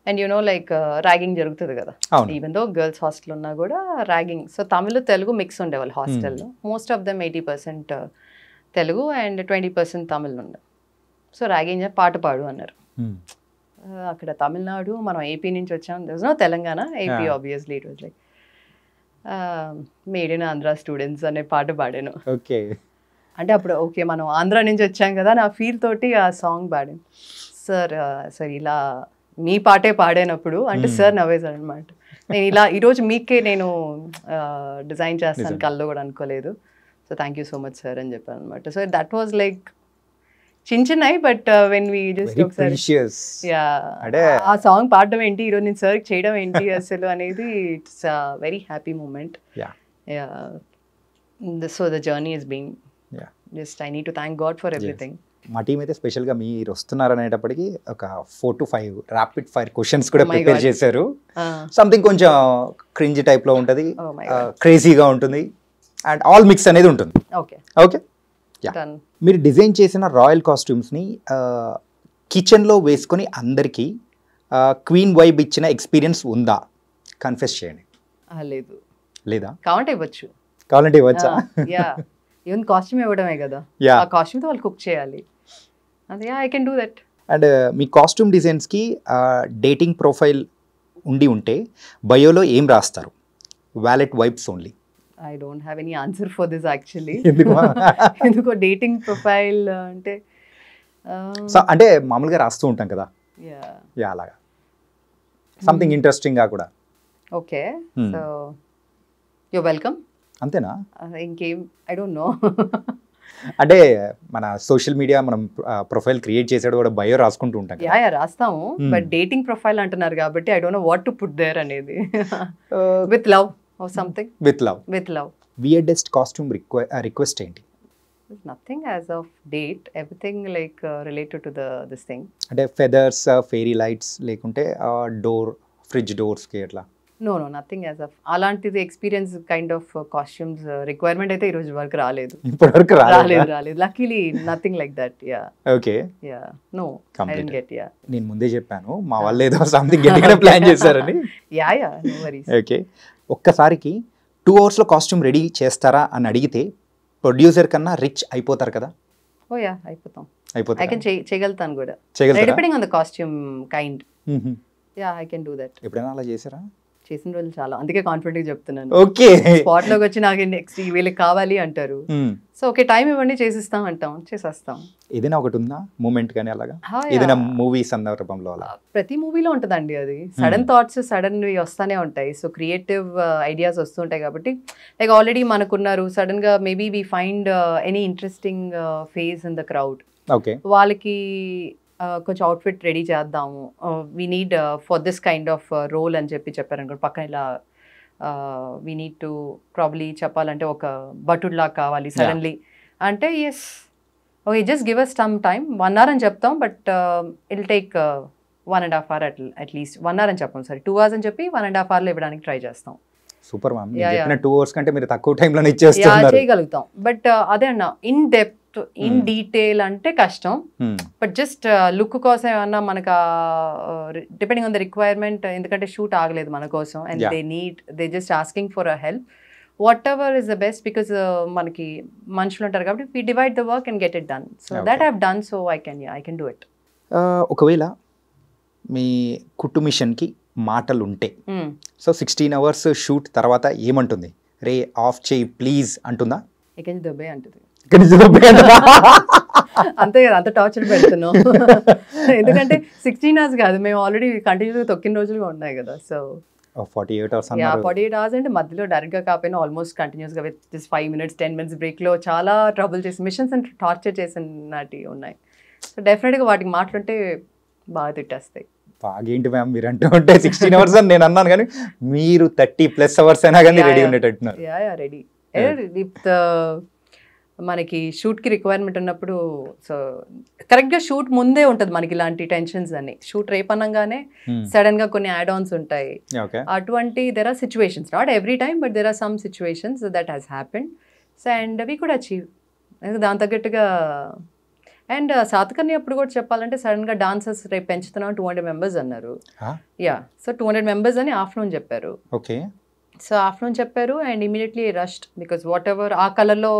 And you know like ragging జరుగుతుంది కదా, అవును. Even though girls hostel ఉన్నా కూడా ragging. So Tamil Telugu mix ఉండేవాళ్ళు హాస్టల్లో. Most of them 80% Telugu and 20% Tamil ఉండే. So ragging పాట పాడు అన్నారు. అక్కడ తమిళనాడు, మనం ఏపీ నుంచి వచ్చాం, this no Telangana, AP obviously. It was like made in Andhra students అనే పాట పాడాను. ఓకే. అంటే అప్పుడు ఓకే మనం ఆంధ్ర నుంచి వచ్చాం కదా నా ఫీల్ తోటి ఆ సాంగ్ పాడాను. సార్ ఇలా మీ పాటే పాడానప్పుడు అంటే సార్ నవ్వేశారు అనమాట. నేను ఇలా ఈరోజు మీకే నేను డిజైన్ చేస్తాను కల్లో కూడా అనుకోలేదు. So thank you so much sir అని చెప్పాను అనమాట. సో దట్ వాజ్ లైక్ చిన్నవి, బట్ వెన్ వీ జస్ట్ ఒకసారి ఆ సాంగ్ పాడడం ఏంటి, ఈరోజు నేను సార్ చేయడం ఏంటి అసలు అనేది it's very happy moment. So the journey is being just I need to thank God for everything. మా టీం అయితే స్పెషల్గా మీరు వస్తున్నారు అనేటప్పటికి ఒక 4 to 5 ర్యాపిడ్ ఫైర్ క్వశ్చన్స్ కూడా ప్రిపేర్ చేశారు. సంథింగ్ కొంచెం క్రింజ్ టైప్లో ఉంటుంది, క్రేజీగా ఉంటుంది, అండ్ ఆల్ మిక్స్ అనేది ఉంటుంది. Okay okay. మీరు డిజైన్ చేసిన రాయల్ కాస్ట్యూమ్స్ని కిచెన్లో వేసుకొని అందరికీ క్వీన్ వైబ్ ఇచ్చిన ఎక్స్పీరియన్స్ ఉందా? కన్ఫెస్ చేయండి. లేదు. లేదా? కావాలంటే ఇవ్వచ్చు. కావాలంటే ఇవ్వచ్చా? ఈవెన్ కాస్ట్యూమ్ ఇవ్వడమే కదా, ఆ కాస్ట్యూమ్తో వాళ్ళు కుక్ చేయాలి. అదే I can do that. And మీ కాస్ట్యూమ్ డిజైన్స్కి డేటింగ్ ప్రొఫైల్ ఉంటే బయోలో ఏం రాస్తారు? Wallet vibes only. I don't have any answer for this actually. ఎందుకో డేటింగ్ ప్రొఫైల్ అంటే అంటే మామూలుగా రాస్తూ ఉంటాం కదా, అలాగా సంథింగ్ ఇంట్రెస్టింగ్గా కూడా. Okay, so you welcome. అంతేనా? ఇంకేం ఐ డోంట్ నో. అంటే మన సోషల్ మీడియా మనం ప్రొఫైల్ క్రియేట్ చేసాడు కూడా బయో రాసుకుంటూ ఉంటాం. రాస్తాము, బట్ డేటింగ్ ప్రొఫైల్ అంటున్నారు కాబట్టి I don't know what to put there అనేది. With love or something. With love. Weirdest costume request ఏంటి? Nothing as of date. Everything like related to this thing. అంటే feathers, fairy lights లేకుంటే door, fridge doors కి అట్లా? No, nothing as of. అలాంటిది experience kind of costumes requirement అయితే ఈ రోజు వరకు రాలేదు. ఇప్పటివరకు రాలేదు. Luckily nothing like that. Okay. No, I didn't get. నేను ముందే చెప్పాను మా వాళ్ళు ఏదో సంథింగ్ గట్టిగా ప్లాన్ చేశారని. No worries. Okay. ఒక్కసారికి 2 hours కాస్ట్యూమ్ రెడీ చేస్తారా అని అడిగితే ప్రొడ్యూసర్ కన్నా రిచ్ అయిపోతారు కదా? అయిపోతాం. ఐ కెన్ చేయగలుగుతాను కూడా, depending on the costume kind. I can do that. ఎప్పుడైనా అలా చేశారా? చేసిన రోజులు చాలా, అందుకే కాన్ఫిడెంట్ చెప్తున్నాను. ఓకే. స్పాట్ లోకి వచ్చి నాకు నెక్స్ట్ వీళ్ళకి కావాలి అంటారు, సో ఓకే టైం ఇవ్వండి చేసిస్తాం అంటాం, చేసేస్తాం. ఏదైనా ఒకటి ఉందా మూమెంట్ కానీ అలాగా ఏదైనా మూవీ సందర్భంలో? అలా ప్రతి మూవీలో ఉంటుందండి అది. సడన్ థాట్స్ సడన్ వస్తానే ఉంటాయి. సో క్రియేటివ్ ఐడియాస్ వస్తుంటాయి కాబట్టి లైక్ ఆల్రెడీ మనకున్నారు, సడన్ గా maybe we find any interesting face in the crowd, okay వాళ్ళకి కొంచెం అవుట్ఫిట్ రెడీ చేద్దాము, we need for this kind of role అని చెప్పారనుకోండి, పక్కన ఇలా వీ నీడ్ టు ప్రాబ్లీ చెప్పాలంటే ఒక బటుడ్లా కావాలి సడన్లీ అంటే, yes okay just give us some time, 1 hour అని చెప్తాం, but I'll take 1.5 hour at least. 1 hour అని చెప్పాం, సరే 2 hours అని చెప్పి 1.5 hourలో ఇవ్వడానికి ట్రై చేస్తాం. Super ma'am. 2 hours కంటే మీరు తక్కువ టైంలో ఇచ్చేస్తున్నారు. చేయగలుగుతాం, బట్ అదే అన్న ఇన్ డెప్త్ ఇన్ డీటెయిల్ అంటే కష్టం, బట్ జస్ట్ లుక్ కోసం ఏమన్నా మనకు డిపెండింగ్ ఆన్ ద రిక్వైర్మెంట్, ఎందుకంటే షూట్ ఆగలేదు మన కోసం and they just asking for a help, whatever is the best, because మనకి మనుషులు ఉంటారు కాబట్టి we divide the work and get it done. So that I have done, so I can do it. ఒకవేళ మీ కుట్టు మిషన్కి మాటలు ఉంటే, సో 16 hours షూట్ తర్వాత ఏమంటుంది? రే ఆఫ్ చేయి ప్లీజ్ అంటుందా? ఇక దొబ్బే అంటుంది. అంతే కదా, అంత టార్చర్ పెడుతున్నాం. ఎందుకంటే 16 hours కాదు, మేము ఆల్రెడీ కంటిన్యూస్గా తొక్కిన రోజులుగా ఉన్నాయి కదా. సో 48 hours అంటే మధ్యలో డైరెక్ట్ గా కాకపోయినా ఆల్మోస్ట్ కంటిన్యూస్గా విత్ దిస్ 5 minutes 10 minutes బ్రేక్లో చాలా ట్రబుల్ చేసి మిషన్స్ అండ్ టార్చర్ చేసినటి ఉన్నాయి. సో డెఫినెట్గా వాటికి మాట్లాడుంటే బాగా తిట్టేస్తాయి. బాగేంటి మ్యామ్ మీరు అంటూ ఉంటే 16 hours అని నేను అన్నాను, కానీ మీరు 30+ hours అయినా కానీ రెడీ ఉండేటట్టున్నారు. రెడీ. మనకి షూట్కి రిక్వైర్మెంట్ ఉన్నప్పుడు, సో కరెక్ట్గా షూట్ ముందే ఉంటుంది మనకి ఇలాంటి టెన్షన్స్ అన్ని. షూట్ రేపనంగానే సడన్గా కొన్ని యాడ్ ఆన్స్ ఉంటాయి, అటువంటి there are situations, not every time but there are some situations that has happened. So and we could achieve, దాని తగ్గట్టుగా అండ్ సాతకర్ణి అప్పుడు కూడా చెప్పాలంటే సడన్గా డాన్సర్స్ రేపు పెంచుతున్నాం 200 members అన్నారు. యా, సో 200 members అని ఆఫ్టర్నూన్ చెప్పారు. ఓకే. సో ఆఫ్టర్నూన్ చెప్పారు and immediately rushed because whatever ఆ కలర్లో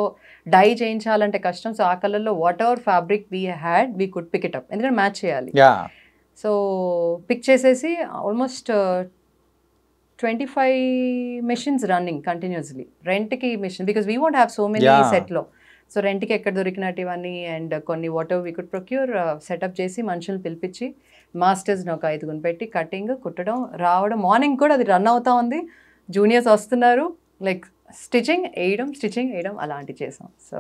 డై చేయించాలంటే కష్టం. సో ఆ కలర్లో whatever fabric we had we could pick it up, ఎందుకంటే మ్యాచ్ చేయాలి. సో పిక్ చేసేసి ఆల్మోస్ట్ 25 machines రన్నింగ్ కంటిన్యూస్లీ. రెంట్కి machine because we won't have so many సెట్లో. సో రెంట్కి ఎక్కడ దొరికినట్టు ఇవన్నీ అండ్ కొన్ని whatever we could procure setup చేసి మనుషులను పిలిపించి మాస్టర్స్ని ఒక 5 పెట్టి కటింగ్ కుట్టడం రావడం. మార్నింగ్ కూడా అది రన్ అవుతా ఉంది, జూనియర్స్ వస్తున్నారు, లైక్ స్టిచింగ్ వేయడం అలాంటివి చేసాం. సో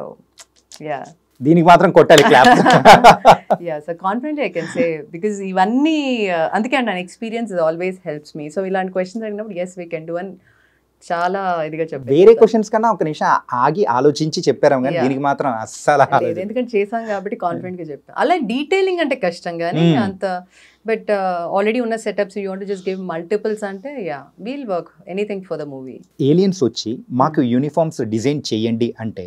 యా, దీనికి మాత్రం కొట్టాలి clap. Yeah, so confidently I can say because ఇవన్నీ అందుకే అండి నా experience always helps me. So ఇలాంటి క్వశ్చన్స్ అడిగినప్పుడు ఎస్ వీ కెన్ డూ అని చాలా ఇదిగా చెప్పారు. వేరే క్వశ్చన్స్ కన్నా ఒక నిమిషం ఆగి ఆలోచించి చెప్పారు కానీ దీనికి మాత్రం అస్సలు ఎందుకంటే చేసాం కాబట్టి కాన్ఫిడెంట్ గా చెప్పాను. అలా డీటెయిలింగ్ అంటే కష్టం కానీ అంత, బట్ ఆల్రెడీ ఉన్న setups you want to just give multiples అంటే yeah we'll work anything for the movie. Aliens వచ్చి మాకు యూనిఫామ్స్ డిజైన్ చేయండి అంటే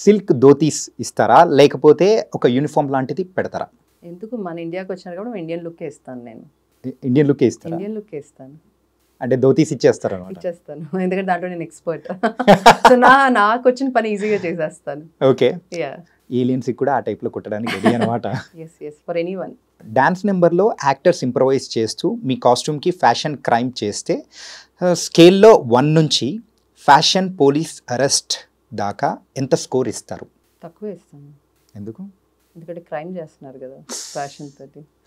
సిల్క్ ధోతీస్ ఇస్తారా లేకపోతే ఒక యూనిఫామ్ లాంటిది పెడతారా? ఎందుకు మన ఇండియాకి వచ్చినారు కాబట్టి ఇండియన్ లుక్ ఇస్తాను. నేను ఇండియన్ లుక్ ఇస్తాను. ఇండియన్ లుక్ ఇస్తాను అంటే ధోతీస్ ఇచ్చేస్తారు? ఇచ్చేస్తాను, ఎందుకంటే దాంట్లో నేను ఎక్స్పర్ట్. సో నాకు వచ్చిన పని ఈజీగా చేసేస్తాను. ఓకే. యా, ఏలియన్స్ కూడా ఆ టైప్ లో కుట్టడానికి రెడీ అన్నమాట. Yes for anyone. డాన్స్ నెంబర్లో యాక్టర్స్ ఇంప్రవైజ్ చేస్తూ మీ కాస్ట్యూమ్కి ఫ్యాషన్ క్రైమ్ చేస్తే స్కేల్లో 1 నుంచి ఫ్యాషన్ పోలీస్ అరెస్ట్ దాకా ఎంత స్కోర్ ఇస్తారు? తక్కువ ఇస్తాను. ఎందుకు? ఎందుకంటే క్రైమ్ చేస్తున్నారు కదా,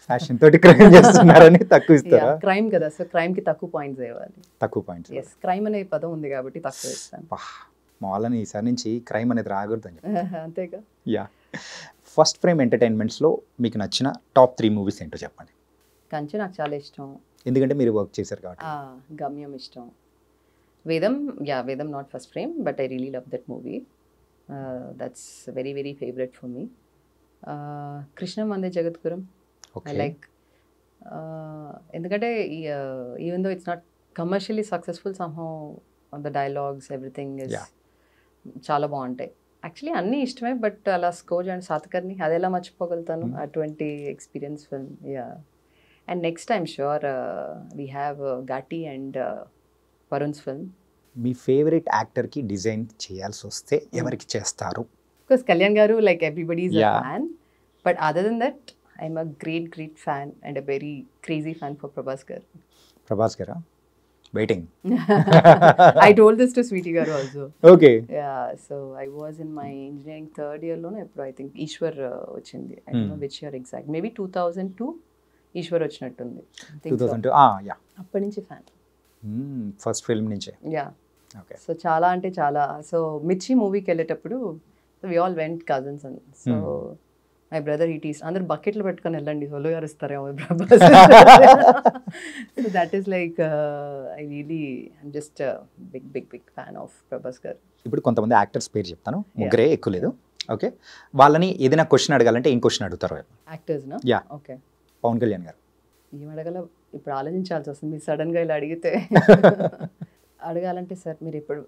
ఫ్యాషన్ తోటి క్రైమ్ చేస్తున్నారని తక్కువ ఇస్తారా? క్రైమ్ కదా, సో క్రైమ్ కి తక్కువ పాయింట్స్ ఇవ్వాలి. తక్కువ పాయింట్స్? ఎస్, క్రైమ్ అనే పదం ఉంది కాబట్టి తక్కువ ఇస్తాను. మా వాళ్ళని ఈసారి నుంచి క్రైమ్ అనేది రాకూడదు. అంతేగా. యా, ఫస్ట్ ఫ్రేమ్ ఎంటర్టైన్మెంట్స్లో మీకు నచ్చిన టాప్ 3 మూవీస్ ఏంటో చెప్పండి. కంచె నాకు చాలా ఇష్టం, ఎందుకంటే మీరు వర్క్ చేశారు కాబట్టి. గమ్యం ఇష్టం. Vedam not first frame but I really love that movie. That's very very favourite for me. Krishnam Vande Jagadgurum I like, ఎందుకంటే even though it's not commercially successful, somehow the dialogues everything is చాలా బాగుంటాయి. యాక్చువల్లీ అన్నీ ఇష్టమే బట్ అలా score చేయండి సాతకర్ణి, అది ఎలా మర్చిపోగలుగుతాను అటువంటి experience film. Yeah, and next I'm sure we have Ghaati and Varun's film. మీ ఫేవరెట్ యాక్టర్కి డిజైన్ చేయాల్సి వస్తే ఎవరికి చేస్తారు? Because Kalyan garu like everybody is a fan, but other then that I'm a great fan and a very crazy fan for Prabhas garu. Prabhas గారా? Waiting. I told this to Sweetie garu also. Okay. Yeah, so I was in my engineering 3rd year lo eppudu I think Ishwar ochindi. I don't know which year exact, maybe 2002 Ishwar ochinattundi. 2002. Yeah. అప్పటి నుంచి fan. First film నుంచే. Yeah. Okay. So చాలా అంటే చాలా. So మిర్చి మూవీకి వెళ్ళేటప్పుడు we all went cousins and so my brother he teased అందరు బకెట్లు పెట్టుకొని వెళ్ళండి సోలో గారు ఇస్తారేమో Prabhas. So that is like I really I'm just big fan of Prabhas garu. ఇప్పుడు కొంతమంది యాక్టర్స్ పేరు చెప్తాను, ముగ్గురే, ఎక్కువ లేదు. ఓకే, వాళ్ళని ఏదైనా క్వశ్చన్ అడగాలంటే ఏం క్వశ్చన్ అడుగుతారు? యాక్టర్స్నా? యా. ఓకే. పవన్ కళ్యాణ్ గారు. ఏం అడగాల ఇప్పుడు ఆలోచించాల్సి వస్తుంది, మీరు సడన్గా ఇలా అడిగితే. అడగాలంటే సార్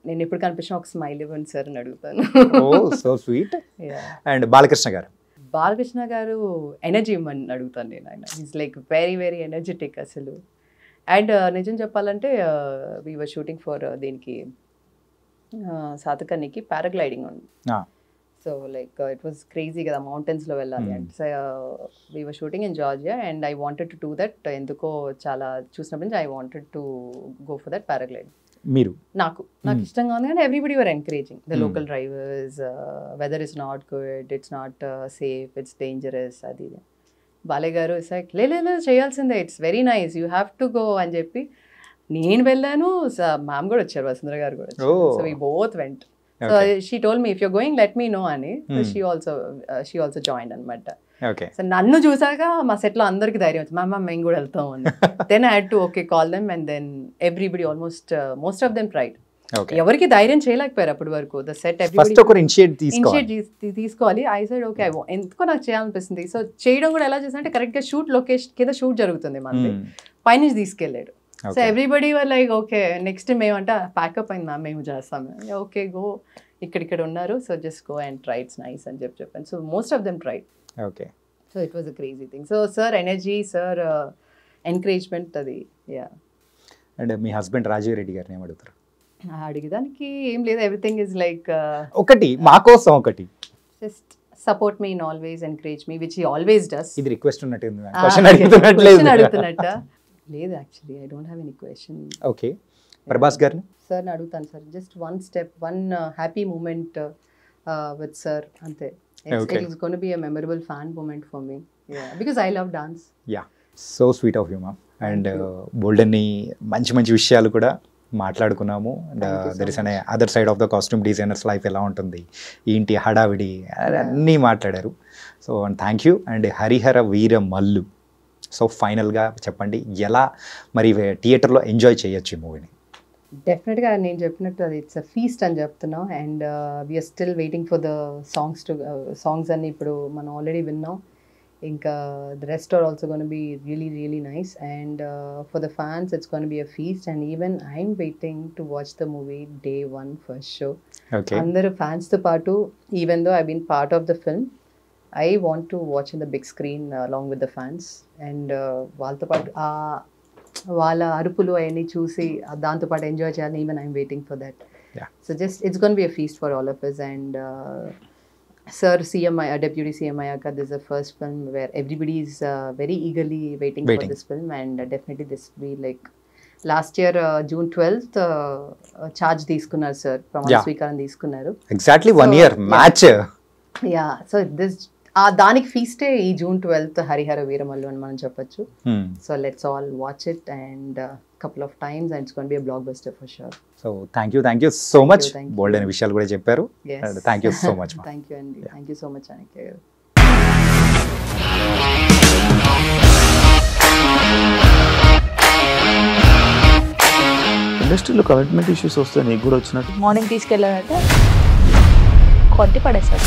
నేను ఎప్పుడు కనిపించిన ఒక స్మైల్ ఇవ్వండి సార్ అని అడుగుతాను. ఓ సో స్వీట్. అండ్ బాలకృష్ణ గారు. బాలకృష్ణ గారు ఎనర్జీ ఇవ్వమని అడుగుతాను నేను. ఆయన is like very very energetic అసలు. అండ్ నిజం చెప్పాలంటే వీ వర్ షూటింగ్ ఫర్ దీనికి సాతకర్ణికి పారాగ్లైడింగ్ ఉంది. So like it was crazy కదా, మౌంటైన్స్లో వెళ్ళాలి అంటే. So we were shooting in Georgia and I wanted to do that. ఎందుకో చాలా చూసినప్పటి నుంచి I wanted to go for that paragliding. మీరు? నాకు ఇష్టంగా ఉంది కానీ everybody were encouraging the local drivers. Weather is not good, it's not safe, it's dangerous, అది బాలయ్య గారు ఇట్స్ లైక్ లేదు చేయాల్సిందే, it's very nice, you have to go అని చెప్పి నేను వెళ్ళాను. మ్యామ్ కూడా వచ్చారు, వసుంధర గారు కూడా వచ్చారు. So we both went. So she told me if you're going let me know అని. షీ ఆల్సో జాయిన్ అనమాట. సో నన్ను చూసాక మా సెట్ లో అందరికి ధైర్యం వచ్చింది, మ్యామ్ మేము కూడా వెళ్తాం అని. Then I had to okay call them and then everybody most of them tried. ఎవరికి ధైర్యం చేయలేకపోయారు అప్పటి వరకు. ద సెట్ ఇనిషియేట్ తీసుకోవాలి. ఐ సైడ్ ఓకే ఎందుకో నాకు చేయాలనిపిస్తుంది. సో చేయడం కూడా ఎలా చేసానంటే కరెక్ట్ గా షూట్ లొకేషన్ కింద షూట్ జరుగుతుంది మనది, పైనుంచి తీసుకెళ్ళాడు. So everybody were like okay next మేమంటే ప్యాకప్ అయింది మ్యామ్ మేము చేస్తాము. ఓకే గో ఇక్కడ ఉన్నారు, so just go and try, it's nice అని చెప్పాను. So most of them tried. Okay. So it was a crazy thing. So sir energy, sir encouragement అది. Yeah. And మీ హస్బెండ్ రాజీవ్ రెడ్డి గారిని ఏమడుగుతారు? అడిగేదానికి ఏం లేదు, ఎవ్రీథింగ్ ఈజ్ లైక్ ఒకటి మా కోసం ఒకటి, just support me in always, encourage me, which he always does. ఇది రిక్వెస్ట్ ఉన్నట్టుంది, క్వశ్చన్ అడుగుతున్నట్లేదు. అడుగుతున్నట్ట లేదు, actually I don't have any question. Okay. Prabhas గారిని సార్ అడుగుతాను sir, just one step, one happy moment with sir, అంతే. It's going to be a memorable fan moment for me. Yeah, because I love dance. Yeah, so sweet of you, ma'am. And బోల్డన్ని మంచి విషయాలు కూడా మాట్లాడుకున్నాము. And there is అనే other side of the costume designers life ఎలా ఉంటుంది, ఏంటి హడావిడి అన్నీ మాట్లాడారు. So and thank you. And Harihara Veera Mallu, so ఫైనల్గా చెప్పండి, ఎలా మరి థియేటర్లో ఎంజాయ్ చేయొచ్చు ఈ మూవీని? డెఫినెట్గా నేను చెప్పినట్టు అది ఇట్స్ అ ఫీస్ట్ అని చెప్తున్నాం. And we are still waiting for the songs అన్ని ఇప్పుడు మనం ఆల్రెడీ విన్నాం. ఇంకా the rest are also gonna be really nice. And for the fans it's gonna be a feast. And even I'm waiting to watch the movie day 1 first show. అందరు ఫ్యాన్స్తో పాటు, even though I been part of the film, I want to watch in the big screen along with the fans. And వాళ్ళతో పాటు వాళ్ళ అరుపులు అవన్నీ చూసి దాంతోపాటు ఎంజాయ్ చేయాలని even I'm waiting for that. So just it's gonna be a feast for all of us. And sir deputy CM అయ్యాక this is the first film where everybody is very eagerly waiting for this film. And definitely this be like last year June 12th charge తీసుకున్నారు sir, ప్రమాణ స్వీకారం తీసుకున్నారు. Exactly 1 year match. Yeah, so this దానికి ఫీస్టే ఈ June 12th Harihara Veeramallu అని మనం చెప్పొచ్చు. So let's all watch it and couple of times and it's going to be a blockbuster for sure. So thank you so much. Bold and విషయాలు కూడా చెప్పారు. Thank you so much. Thank you Andy. Thank you so much Anike garu. ఇండస్ట్రీలో commitment issues వస్తే నీకు కూడా వచ్చినట్టు? Morning తీసుకెళ్ళాలంటే కొట్టి పడేసారు.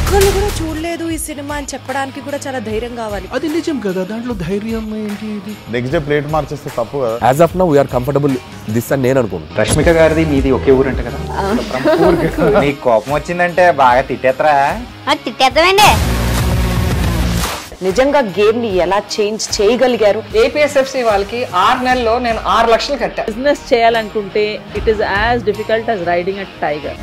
ఒక్కళ్ళు కూడా చూడలేదు ఈ సినిమా అని చెప్పడానికి కూడా చాలా ధైర్యం కావాలి. అది నిజం కదా, దాంట్లో ధైర్యం ఏంటి? నెక్స్ట్ డే ప్లేట్ మార్చేస్తే తప్పు కదా. As of now we are comfortable this అని నేను అనుకుంటున్నాను. రష్మిక గారిది మీది ఒకే ఊరు అంట కదా? నీకు కోపం వచ్చిందంటే బాగా తిట్టేత్తరా? తిట్టేద్దామండి. నిజంగా గేమ్ ని ఎలా చేంజ్ చేయగలిగారు? ఏపీఎస్ఎఫ్సి వాళ్ళకి 6 నెలల్లో నేను 6 లక్షలు కట్టా. బిజినెస్ చేయాలనుకుంటే it is as difficult as riding a tiger.